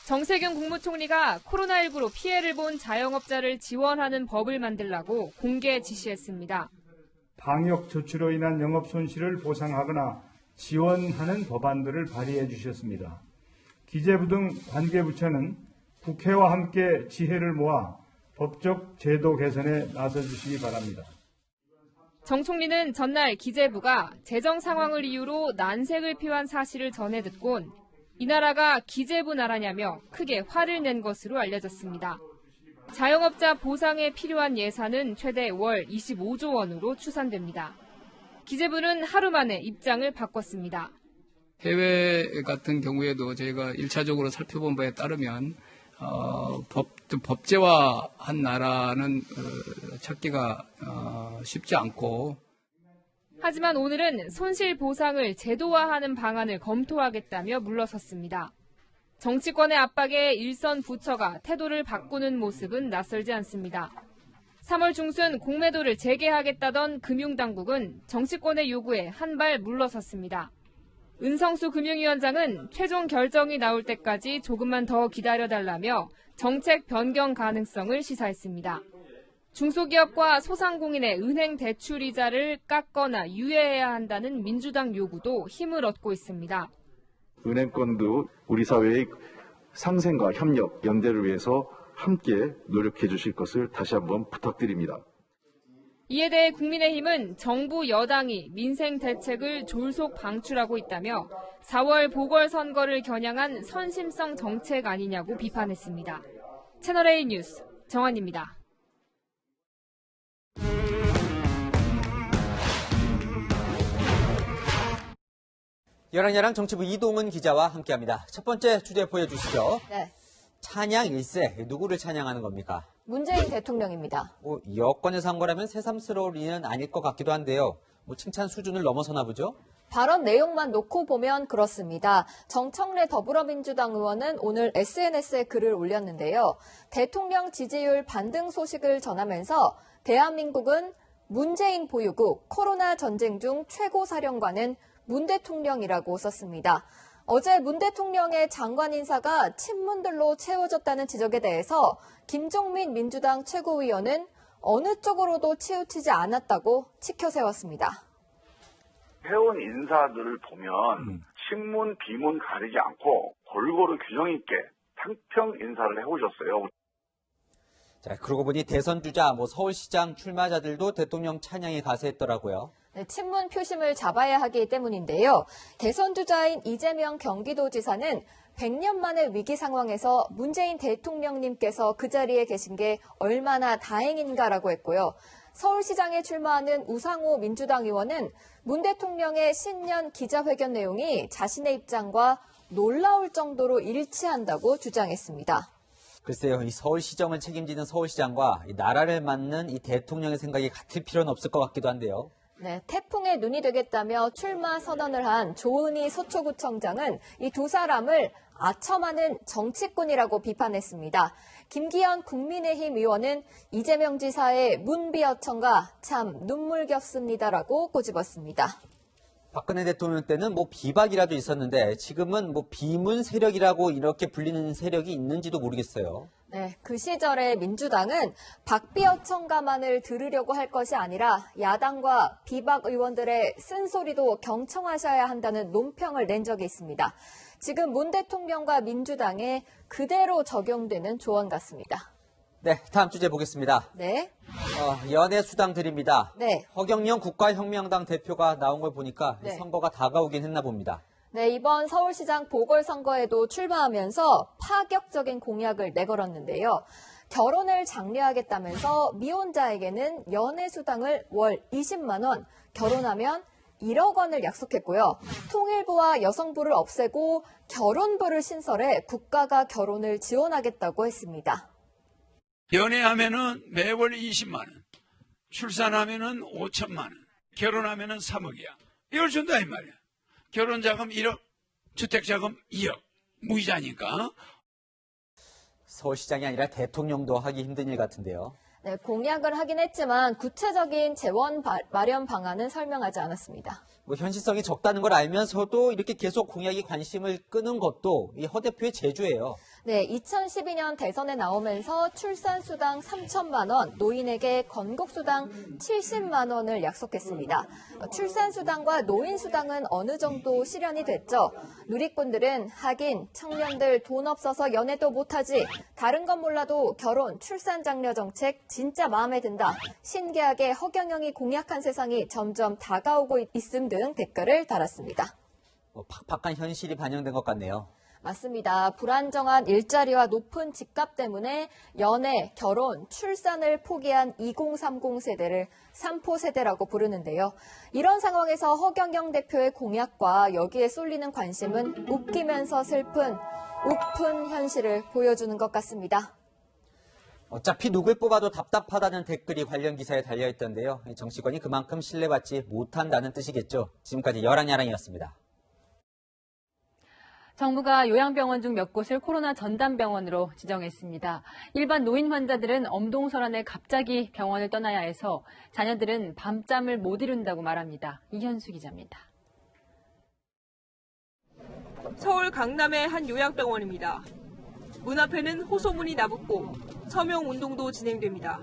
정세균 국무총리가 코로나19로 피해를 본 자영업자를 지원하는 법을 만들라고 공개 지시했습니다. 방역 조치로 인한 영업 손실을 보상하거나 지원하는 법안들을 발의해 주셨습니다. 기재부 등 관계부처는 국회와 함께 지혜를 모아 법적 제도 개선에 나서 주시기 바랍니다. 정 총리는 전날 기재부가 재정 상황을 이유로 난색을 표한 사실을 전해 듣곤 이 나라가 기재부 나라냐며 크게 화를 낸 것으로 알려졌습니다. 자영업자 보상에 필요한 예산은 최대 월 25조 원으로 추산됩니다. 기재부는 하루 만에 입장을 바꿨습니다. 해외 같은 경우에도 저희가 1차적으로 살펴본 바에 따르면 법제화한 나라는 찾기가 쉽지 않고, 하지만 오늘은 손실 보상을 제도화하는 방안을 검토하겠다며 물러섰습니다. 정치권의 압박에 일선 부처가 태도를 바꾸는 모습은 낯설지 않습니다. 3월 중순 공매도를 재개하겠다던 금융당국은 정치권의 요구에 한 발 물러섰습니다. 은성수 금융위원장은 최종 결정이 나올 때까지 조금만 더 기다려달라며 정책 변경 가능성을 시사했습니다. 중소기업과 소상공인의 은행 대출 이자를 깎거나 유예해야 한다는 민주당 요구도 힘을 얻고 있습니다. 은행권도 우리 사회의 상생과 협력, 연대를 위해서 함께 노력해 주실 것을 다시 한번 부탁드립니다. 이에 대해 국민의힘은 정부 여당이 민생 대책을 졸속 방출하고 있다며 4월 보궐선거를 겨냥한 선심성 정책 아니냐고 비판했습니다. 채널A 뉴스 정한입니다. 열왕열왕 정치부 이동은 기자와 함께합니다. 첫 번째 주제 보여주시죠. 네. 찬양 1세, 누구를 찬양하는 겁니까? 문재인 대통령입니다. 여권에서 한 거라면 새삼스러울 일은 아닐 것 같기도 한데요. 칭찬 수준을 넘어서나 보죠? 발언 내용만 놓고 보면 그렇습니다. 정청래 더불어민주당 의원은 오늘 SNS에 글을 올렸는데요. 대통령 지지율 반등 소식을 전하면서 대한민국은 문재인 보유국, 코로나 전쟁 중 최고 사령관은 문 대통령이라고 썼습니다. 어제 문 대통령의 장관 인사가 친문들로 채워졌다는 지적에 대해서 김종민 민주당 최고위원은 어느 쪽으로도 치우치지 않았다고 치켜세웠습니다. 해온 인사들을 보면 친문, 비문 가리지 않고 골고루 균형 있게ทั้평 인사를 해오셨어요. 자, 그러고 보니 대선 주자, 서울시장 출마자들도 대통령 찬양에 가세했더라고요. 네, 친문 표심을 잡아야 하기 때문인데요. 대선 주자인 이재명 경기도지사는 100년 만의 위기 상황에서 문재인 대통령님께서 그 자리에 계신 게 얼마나 다행인가라고 했고요. 서울시장에 출마하는 우상호 민주당 의원은 문 대통령의 신년 기자회견 내용이 자신의 입장과 놀라울 정도로 일치한다고 주장했습니다. 글쎄요, 이 서울시정을 책임지는 서울시장과 이 나라를 맡는 이 대통령의 생각이 같을 필요는 없을 것 같기도 한데요. 네, 태풍의 눈이 되겠다며 출마 선언을 한 조은희 서초구청장은 이 두 사람을 아첨하는 정치꾼이라고 비판했습니다. 김기현 국민의힘 의원은 이재명 지사의 문비어천가 참 눈물겹습니다라고 꼬집었습니다. 박근혜 대통령 때는 비박이라도 있었는데 지금은 비문 세력이라고 이렇게 불리는 세력이 있는지도 모르겠어요. 네, 그 시절의 민주당은 박비어천가만을 들으려고 할 것이 아니라 야당과 비박 의원들의 쓴소리도 경청하셔야 한다는 논평을 낸 적이 있습니다. 지금 문 대통령과 민주당에 그대로 적용되는 조언 같습니다. 네, 다음 주제 보겠습니다. 네. 연애 수당 드립니다. 네. 허경영 국가혁명당 대표가 나온 걸 보니까 네. 선거가 다가오긴 했나 봅니다. 네, 이번 서울시장 보궐선거에도 출마하면서 파격적인 공약을 내걸었는데요. 결혼을 장려하겠다면서 미혼자에게는 연애수당을 월 20만 원, 결혼하면 1억 원을 약속했고요. 통일부와 여성부를 없애고 결혼부를 신설해 국가가 결혼을 지원하겠다고 했습니다. 연애하면은 매월 20만 원, 출산하면은 5천만 원, 결혼하면은 3억이야. 이걸 준다 이 말이야. 결혼자금 1억, 주택자금 2억, 무이자니까. 서울시장이 아니라 대통령도 하기 힘든 일 같은데요. 네, 공약을 하긴 했지만 구체적인 재원 마련 방안은 설명하지 않았습니다. 현실성이 적다는 걸 알면서도 이렇게 계속 공약이 관심을 끄는 것도 이 허 대표의 재주예요. 네, 2012년 대선에 나오면서 출산수당 3천만 원, 노인에게 건국수당 70만 원을 약속했습니다. 출산수당과 노인수당은 어느 정도 실현이 됐죠. 누리꾼들은 하긴 청년들 돈 없어서 연애도 못하지, 다른 건 몰라도 결혼, 출산장려 정책 진짜 마음에 든다. 신기하게 허경영이 공약한 세상이 점점 다가오고 있음 등 댓글을 달았습니다. 팍팍한 현실이 반영된 것 같네요. 맞습니다. 불안정한 일자리와 높은 집값 때문에 연애, 결혼, 출산을 포기한 2030 세대를 3포 세대라고 부르는데요. 이런 상황에서 허경영 대표의 공약과 여기에 쏠리는 관심은 웃기면서 슬픈 우픈 현실을 보여주는 것 같습니다. 어차피 누굴 뽑아도 답답하다는 댓글이 관련 기사에 달려있던데요. 정치권이 그만큼 신뢰받지 못한다는 뜻이겠죠. 지금까지 여랑야랑이었습니다. 정부가 요양병원 중 몇 곳을 코로나 전담병원으로 지정했습니다. 일반 노인 환자들은 엄동설안에 갑자기 병원을 떠나야 해서 자녀들은 밤잠을 못 이룬다고 말합니다. 이현수 기자입니다. 서울 강남의 한 요양병원입니다. 문 앞에는 호소문이 나붙고 서명운동도 진행됩니다.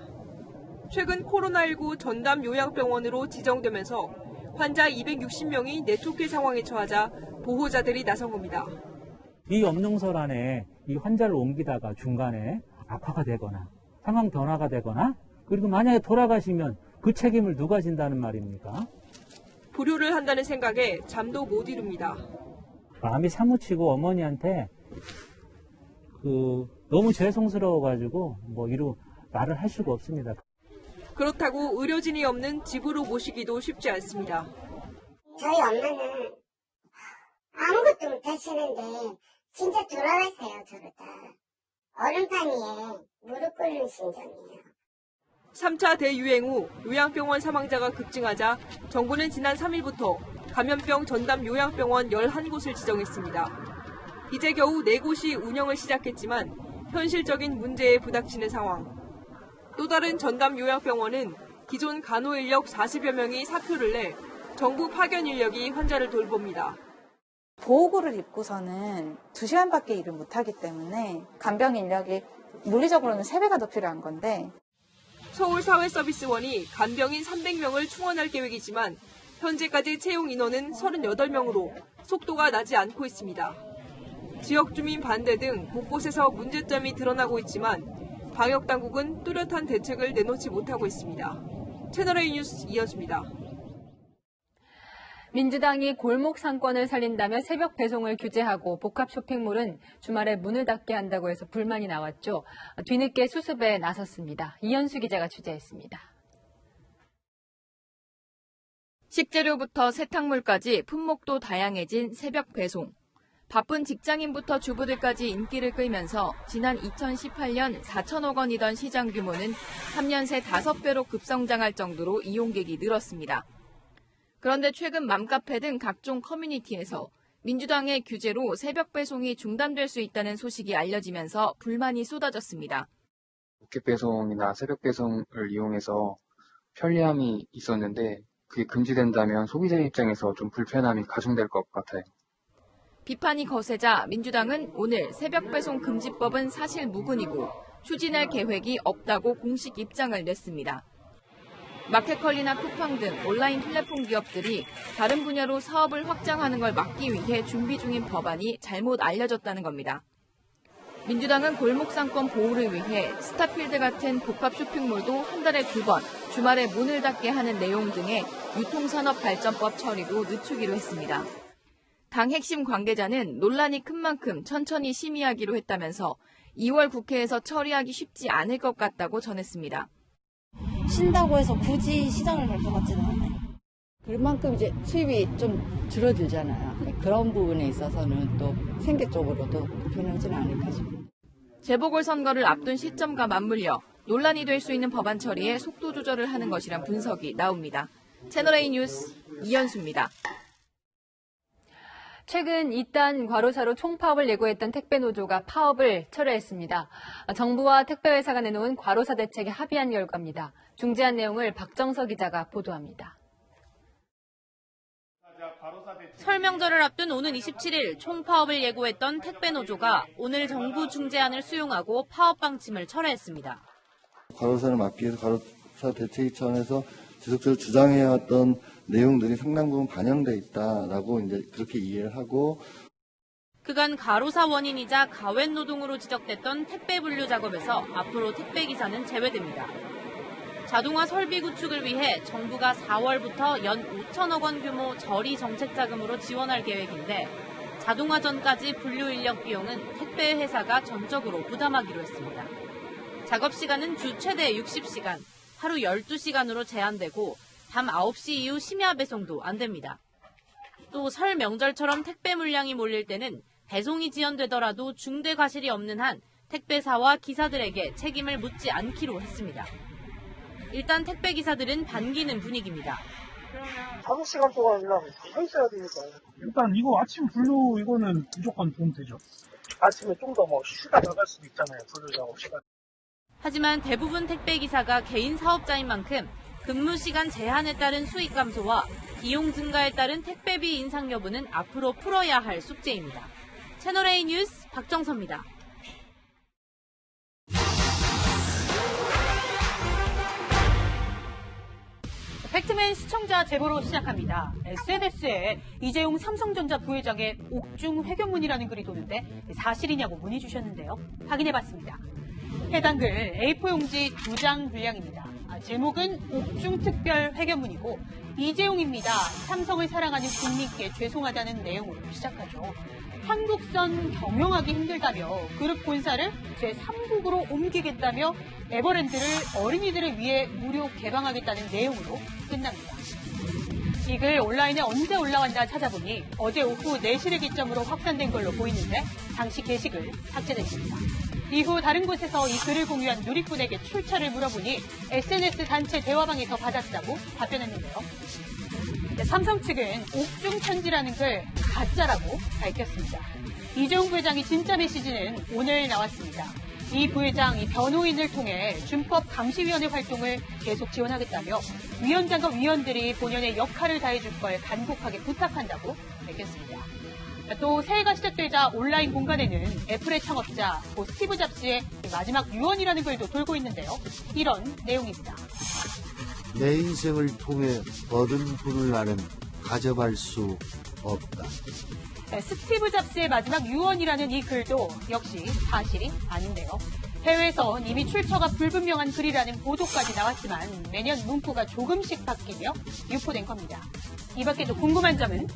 최근 코로나19 전담 요양병원으로 지정되면서 환자 260명이 내쫓길 상황에 처하자 보호자들이 나선 겁니다. 이 엄동설안에 이 환자를 옮기다가 중간에 악화가 되거나 상황 변화가 되거나 그리고 만약에 돌아가시면 그 책임을 누가 진다는 말입니까? 불효를 한다는 생각에 잠도 못 이룹니다. 마음이 사무치고 어머니한테 너무 죄송스러워가지고 말을 할 수가 없습니다. 그렇다고 의료진이 없는 집으로 모시기도 쉽지 않습니다. 저희 엄마는 아무것도 못 하시는데 진짜 돌아가세요, 저러다. 얼음판 위에 무릎 꿇는 심정이에요. 3차 대유행 후 요양병원 사망자가 급증하자 정부는 지난 3일부터 감염병 전담 요양병원 11곳을 지정했습니다. 이제 겨우 4곳이 운영을 시작했지만 현실적인 문제에 부닥치는 상황. 또 다른 전담 요양병원은 기존 간호인력 40여 명이 사표를 내 정부 파견 인력이 환자를 돌봅니다. 보호구를 입고서는 2시간밖에 일을 못하기 때문에 간병 인력이 물리적으로는 3배가 더 필요한 건데 서울사회서비스원이 간병인 300명을 충원할 계획이지만 현재까지 채용 인원은 38명으로 속도가 나지 않고 있습니다. 지역 주민 반대 등 곳곳에서 문제점이 드러나고 있지만 방역당국은 뚜렷한 대책을 내놓지 못하고 있습니다. 채널A 뉴스 이현수입니다. 민주당이 골목 상권을 살린다며 새벽 배송을 규제하고 복합 쇼핑몰은 주말에 문을 닫게 한다고 해서 불만이 나왔죠. 뒤늦게 수습에 나섰습니다. 이현수 기자가 취재했습니다. 식재료부터 세탁물까지 품목도 다양해진 새벽 배송. 바쁜 직장인부터 주부들까지 인기를 끌면서 지난 2018년 4천억 원이던 시장 규모는 3년 새 5배로 급성장할 정도로 이용객이 늘었습니다. 그런데 최근 맘카페 등 각종 커뮤니티에서 민주당의 규제로 새벽 배송이 중단될 수 있다는 소식이 알려지면서 불만이 쏟아졌습니다. 로켓 배송이나 새벽 배송을 이용해서 편리함이 있었는데 그게 금지된다면 소비자 입장에서 좀 불편함이 가중될 것 같아요. 비판이 거세자 민주당은 오늘 새벽 배송 금지법은 사실 무근이고 추진할 계획이 없다고 공식 입장을 냈습니다. 마켓컬리나 쿠팡 등 온라인 플랫폼 기업들이 다른 분야로 사업을 확장하는 걸 막기 위해 준비 중인 법안이 잘못 알려졌다는 겁니다. 민주당은 골목상권 보호를 위해 스타필드 같은 복합 쇼핑몰도 한 달에 2번 주말에 문을 닫게 하는 내용 등의 유통산업발전법 처리도 늦추기로 했습니다. 당 핵심 관계자는 논란이 큰 만큼 천천히 심의하기로 했다면서 2월 국회에서 처리하기 쉽지 않을 것 같다고 전했습니다. 쉰다고 해서 굳이 시장을 갈 것 같지는 않아요. 그만큼 이제 수입이 좀 줄어들잖아요. 그런 부분에 있어서는 또 생계 쪽으로도 불편하지는 않을까 싶습니다. 재보궐선거를 앞둔 시점과 맞물려 논란이 될 수 있는 법안 처리에 속도 조절을 하는 것이란 분석이 나옵니다. 채널A 뉴스 이현수입니다. 최근 이딴 과로사로 총파업을 예고했던 택배노조가 파업을 철회했습니다. 정부와 택배회사가 내놓은 과로사 대책에 합의한 결과입니다. 중재한 내용을 박정서 기자가 보도합니다. 설 명절을 앞둔 오는 27일 총파업을 예고했던 택배노조가 오늘 정부 중재안을 수용하고 파업 방침을 철회했습니다. 과로사를 막기 위해서 과로사 대책 차원에서 지속적으로 주장해왔던 내용들이 상당 부분 반영돼 있다라고 이제 그렇게 이해를 하고, 그간 과로사 원인이자 가외 노동으로 지적됐던 택배 분류 작업에서 앞으로 택배 기사는 제외됩니다. 자동화 설비 구축을 위해 정부가 4월부터 연 5천억 원 규모 저리 정책 자금으로 지원할 계획인데, 자동화 전까지 분류 인력 비용은 택배 회사가 전적으로 부담하기로 했습니다. 작업 시간은 주 최대 60시간, 하루 12시간으로 제한되고 밤 9시 이후 심야 배송도 안 됩니다. 또 설 명절처럼 택배 물량이 몰릴 때는 배송이 지연되더라도 중대 과실이 없는 한 택배사와 기사들에게 책임을 묻지 않기로 했습니다. 일단 택배 기사들은 반기는 분위기입니다. 5시간 동안 일하면 서 있어야 되니까요. 일단 이거 아침 분류 이거는 무조건 도움되죠. 아침에 좀 더 뭐 쉬다 나갈 수도 있잖아요. 분류 작업 시간. 하지만 대부분 택배 기사가 개인 사업자인 만큼 근무 시간 제한에 따른 수익 감소와 비용 증가에 따른 택배비 인상 여부는 앞으로 풀어야 할 숙제입니다. 채널A 뉴스 박정서입니다. 팩트맨 시청자 제보로 시작합니다. SNS에 이재용 삼성전자 부회장의 옥중 회견문이라는 글이 도는데 사실이냐고 문의 주셨는데요. 확인해봤습니다. 해당 글 A4 용지 2장 분량입니다. 제목은 옥중 특별 회견문이고 이재용입니다. 삼성을 사랑하는 국민께 죄송하다는 내용으로 시작하죠. 한국선 경영하기 힘들다며 그룹 본사를 제3국으로 옮기겠다며 에버랜드를 어린이들을 위해 무료 개방하겠다는 내용으로 끝납니다. 이 글 온라인에 언제 올라왔나 찾아보니 어제 오후 4시를 기점으로 확산된 걸로 보이는데 당시 게시글 삭제됐습니다. 이후 다른 곳에서 이 글을 공유한 누리꾼에게 출처를 물어보니 SNS 단체 대화방에서 받았다고 답변했는데요. 삼성 측은 옥중 편지라는 글 가짜라고 밝혔습니다. 이재용 부회장이 진짜 메시지는 오늘 나왔습니다. 이 부회장 변호인을 통해 준법 감시위원회 활동을 계속 지원하겠다며 위원장과 위원들이 본연의 역할을 다해줄 걸 간곡하게 부탁한다고 밝혔습니다. 또 새해가 시작되자 온라인 공간에는 애플의 창업자 스티브 잡스의 마지막 유언이라는 글도 돌고 있는데요. 이런 내용입니다. 내 인생을 통해 얻은 분을 나는 가져갈 수 없다. 스티브 잡스의 마지막 유언이라는 이 글도 역시 사실이 아닌데요. 해외에선 이미 출처가 불분명한 글이라는 보도까지 나왔지만 매년 문구가 조금씩 바뀌며 유포된 겁니다. 이 밖에도 궁금한 점은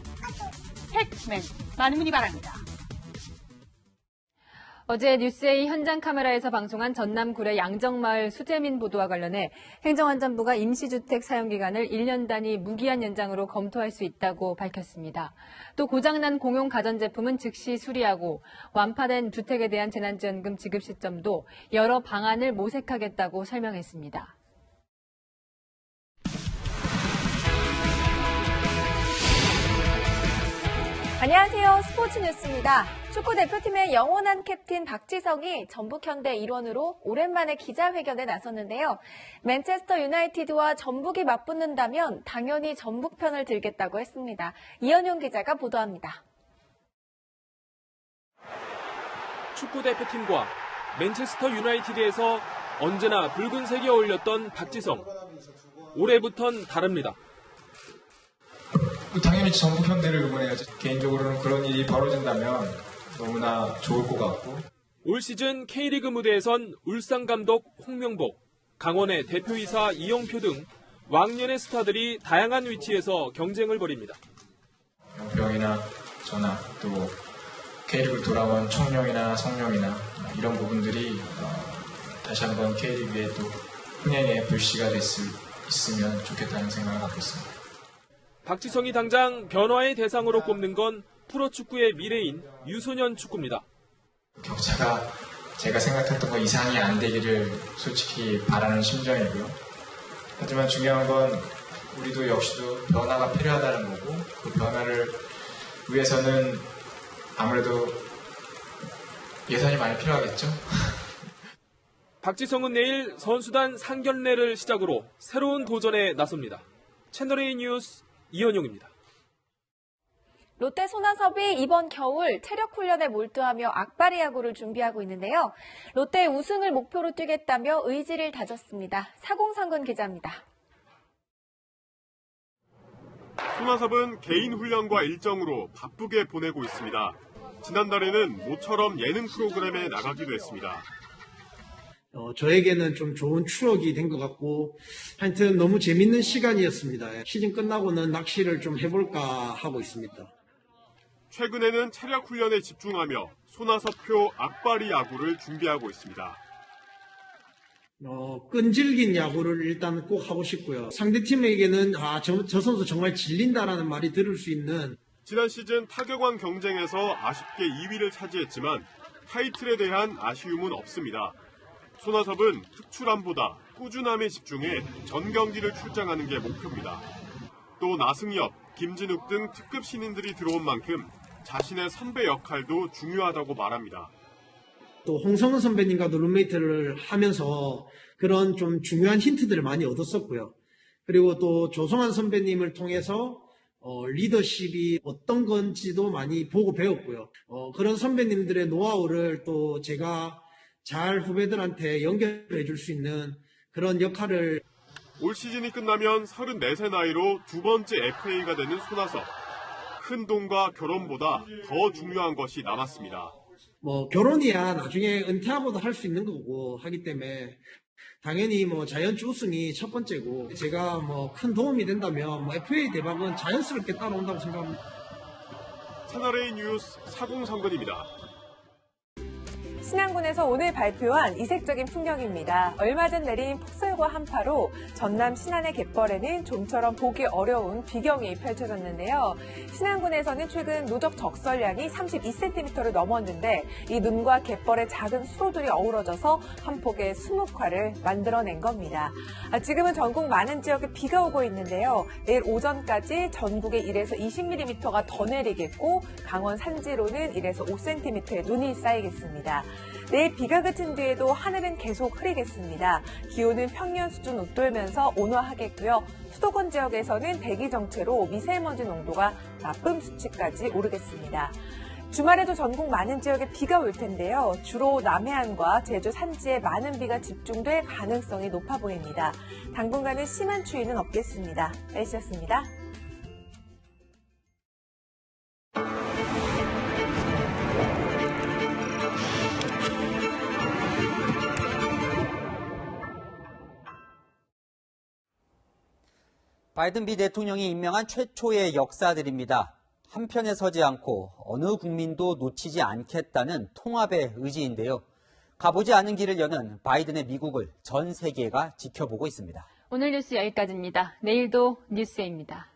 팩트맨 많은 문의 바랍니다. 어제 뉴스A 현장 카메라에서 방송한 전남 구례 양정마을 수재민 보도와 관련해 행정안전부가 임시주택 사용기간을 1년 단위 무기한 연장으로 검토할 수 있다고 밝혔습니다. 또 고장난 공용 가전제품은 즉시 수리하고 완파된 주택에 대한 재난지원금 지급 시점도 여러 방안을 모색하겠다고 설명했습니다. 안녕하세요. 스포츠 뉴스입니다. 축구 대표팀의 영원한 캡틴 박지성이 전북현대 일원으로 오랜만에 기자회견에 나섰는데요. 맨체스터 유나이티드와 전북이 맞붙는다면 당연히 전북 편을 들겠다고 했습니다. 이현용 기자가 보도합니다. 축구 대표팀과 맨체스터 유나이티드에서 언제나 붉은색이 어울렸던 박지성. 올해부턴 다릅니다. 당연히 전북 현대를 응원해야죠. 개인적으로는 그런 일이 벌어진다면 너무나 좋을 것 같고. 올 시즌 K리그 무대에선 울산 감독 홍명보, 강원의 대표이사 이영표 등 왕년의 스타들이 다양한 위치에서 경쟁을 벌입니다. 영표 형이나 저나 또 K리그를 돌아온 청룡이나 성룡이나 이런 부분들이 다시 한번 K리그에 또 흥행의 불씨가 있으면 좋겠다는 생각을 갖고 있습니다. 박지성이 당장 변화의 대상으로 꼽는 건 프로축구의 미래인 유소년 축구입니다. 격차가 제가 생각했던 것 이상이 안 되기를 솔직히 바라는 심정이고요. 하지만 중요한 건 우리도 역시도 변화가 필요하다는 거고 그 변화를 위해서는 아무래도 예산이 많이 필요하겠죠. 박지성은 내일 선수단 상견례를 시작으로 새로운 도전에 나섭니다. 채널A 뉴스 이현용입니다. 롯데 손아섭이 이번 겨울 체력 훈련에 몰두하며 악바리 야구를 준비하고 있는데요. 롯데 우승을 목표로 뛰겠다며 의지를 다졌습니다. 사공상근 기자입니다. 손아섭은 개인 훈련과 일정으로 바쁘게 보내고 있습니다. 지난달에는 모처럼 예능 프로그램에 나가기도 했습니다. 저에게는 좀 좋은 추억이 된 것 같고 하여튼 너무 재밌는 시간이었습니다. 시즌 끝나고는 낚시를 좀 해볼까 하고 있습니다. 최근에는 체력 훈련에 집중하며 손아섭표 악바리 야구를 준비하고 있습니다. 끈질긴 야구를 일단 꼭 하고 싶고요. 상대팀에게는 저 선수 정말 질린다라는 말이 들을 수 있는. 지난 시즌 타격왕 경쟁에서 아쉽게 2위를 차지했지만 타이틀에 대한 아쉬움은 없습니다. 손아섭은 특출함보다 꾸준함에 집중해 전 경기를 출장하는 게 목표입니다. 또 나승엽, 김진욱 등 특급 신인들이 들어온 만큼 자신의 선배 역할도 중요하다고 말합니다. 또 홍성은 선배님과도 룸메이트를 하면서 그런 좀 중요한 힌트들을 많이 얻었었고요. 그리고 또 조성환 선배님을 통해서 리더십이 어떤 건지도 많이 보고 배웠고요. 그런 선배님들의 노하우를 또 제가 잘 후배들한테 연결해 줄 수 있는 그런 역할을. 올 시즌이 끝나면 34세 나이로 두 번째 FA가 되는 손아섭. 큰 돈과 결혼보다 더 중요한 것이 남았습니다. 결혼이야 나중에 은퇴하고도 할 수 있는 거고 하기 때문에 당연히 자이언츠 우승이 첫 번째고 제가 큰 도움이 된다면 FA 대박은 자연스럽게 따라온다고 생각합니다. 채널A 뉴스 사공상근입니다. 신안군에서 오늘 발표한 이색적인 풍경입니다. 얼마 전 내린 폭설과 한파로 전남 신안의 갯벌에는 좀처럼 보기 어려운 비경이 펼쳐졌는데요. 신안군에서는 최근 누적 적설량이 32cm를 넘었는데 이 눈과 갯벌의 작은 수로들이 어우러져서 한 폭의 수묵화를 만들어낸 겁니다. 지금은 전국 많은 지역에 비가 오고 있는데요. 내일 오전까지 전국에 1에서 20mm가 더 내리겠고 강원 산지로는 1에서 5cm의 눈이 쌓이겠습니다. 내일 비가 그친 뒤에도 하늘은 계속 흐리겠습니다. 기온은 평년 수준 웃돌면서 온화하겠고요. 수도권 지역에서는 대기 정체로 미세먼지 농도가 나쁨 수치까지 오르겠습니다. 주말에도 전국 많은 지역에 비가 올 텐데요. 주로 남해안과 제주 산지에 많은 비가 집중될 가능성이 높아 보입니다. 당분간은 심한 추위는 없겠습니다. 날씨였습니다. 바이든 미 대통령이 임명한 최초의 역사들입니다. 한편에 서지 않고 어느 국민도 놓치지 않겠다는 통합의 의지인데요. 가보지 않은 길을 여는 바이든의 미국을 전 세계가 지켜보고 있습니다. 오늘 뉴스 여기까지입니다. 내일도 뉴스에입니다.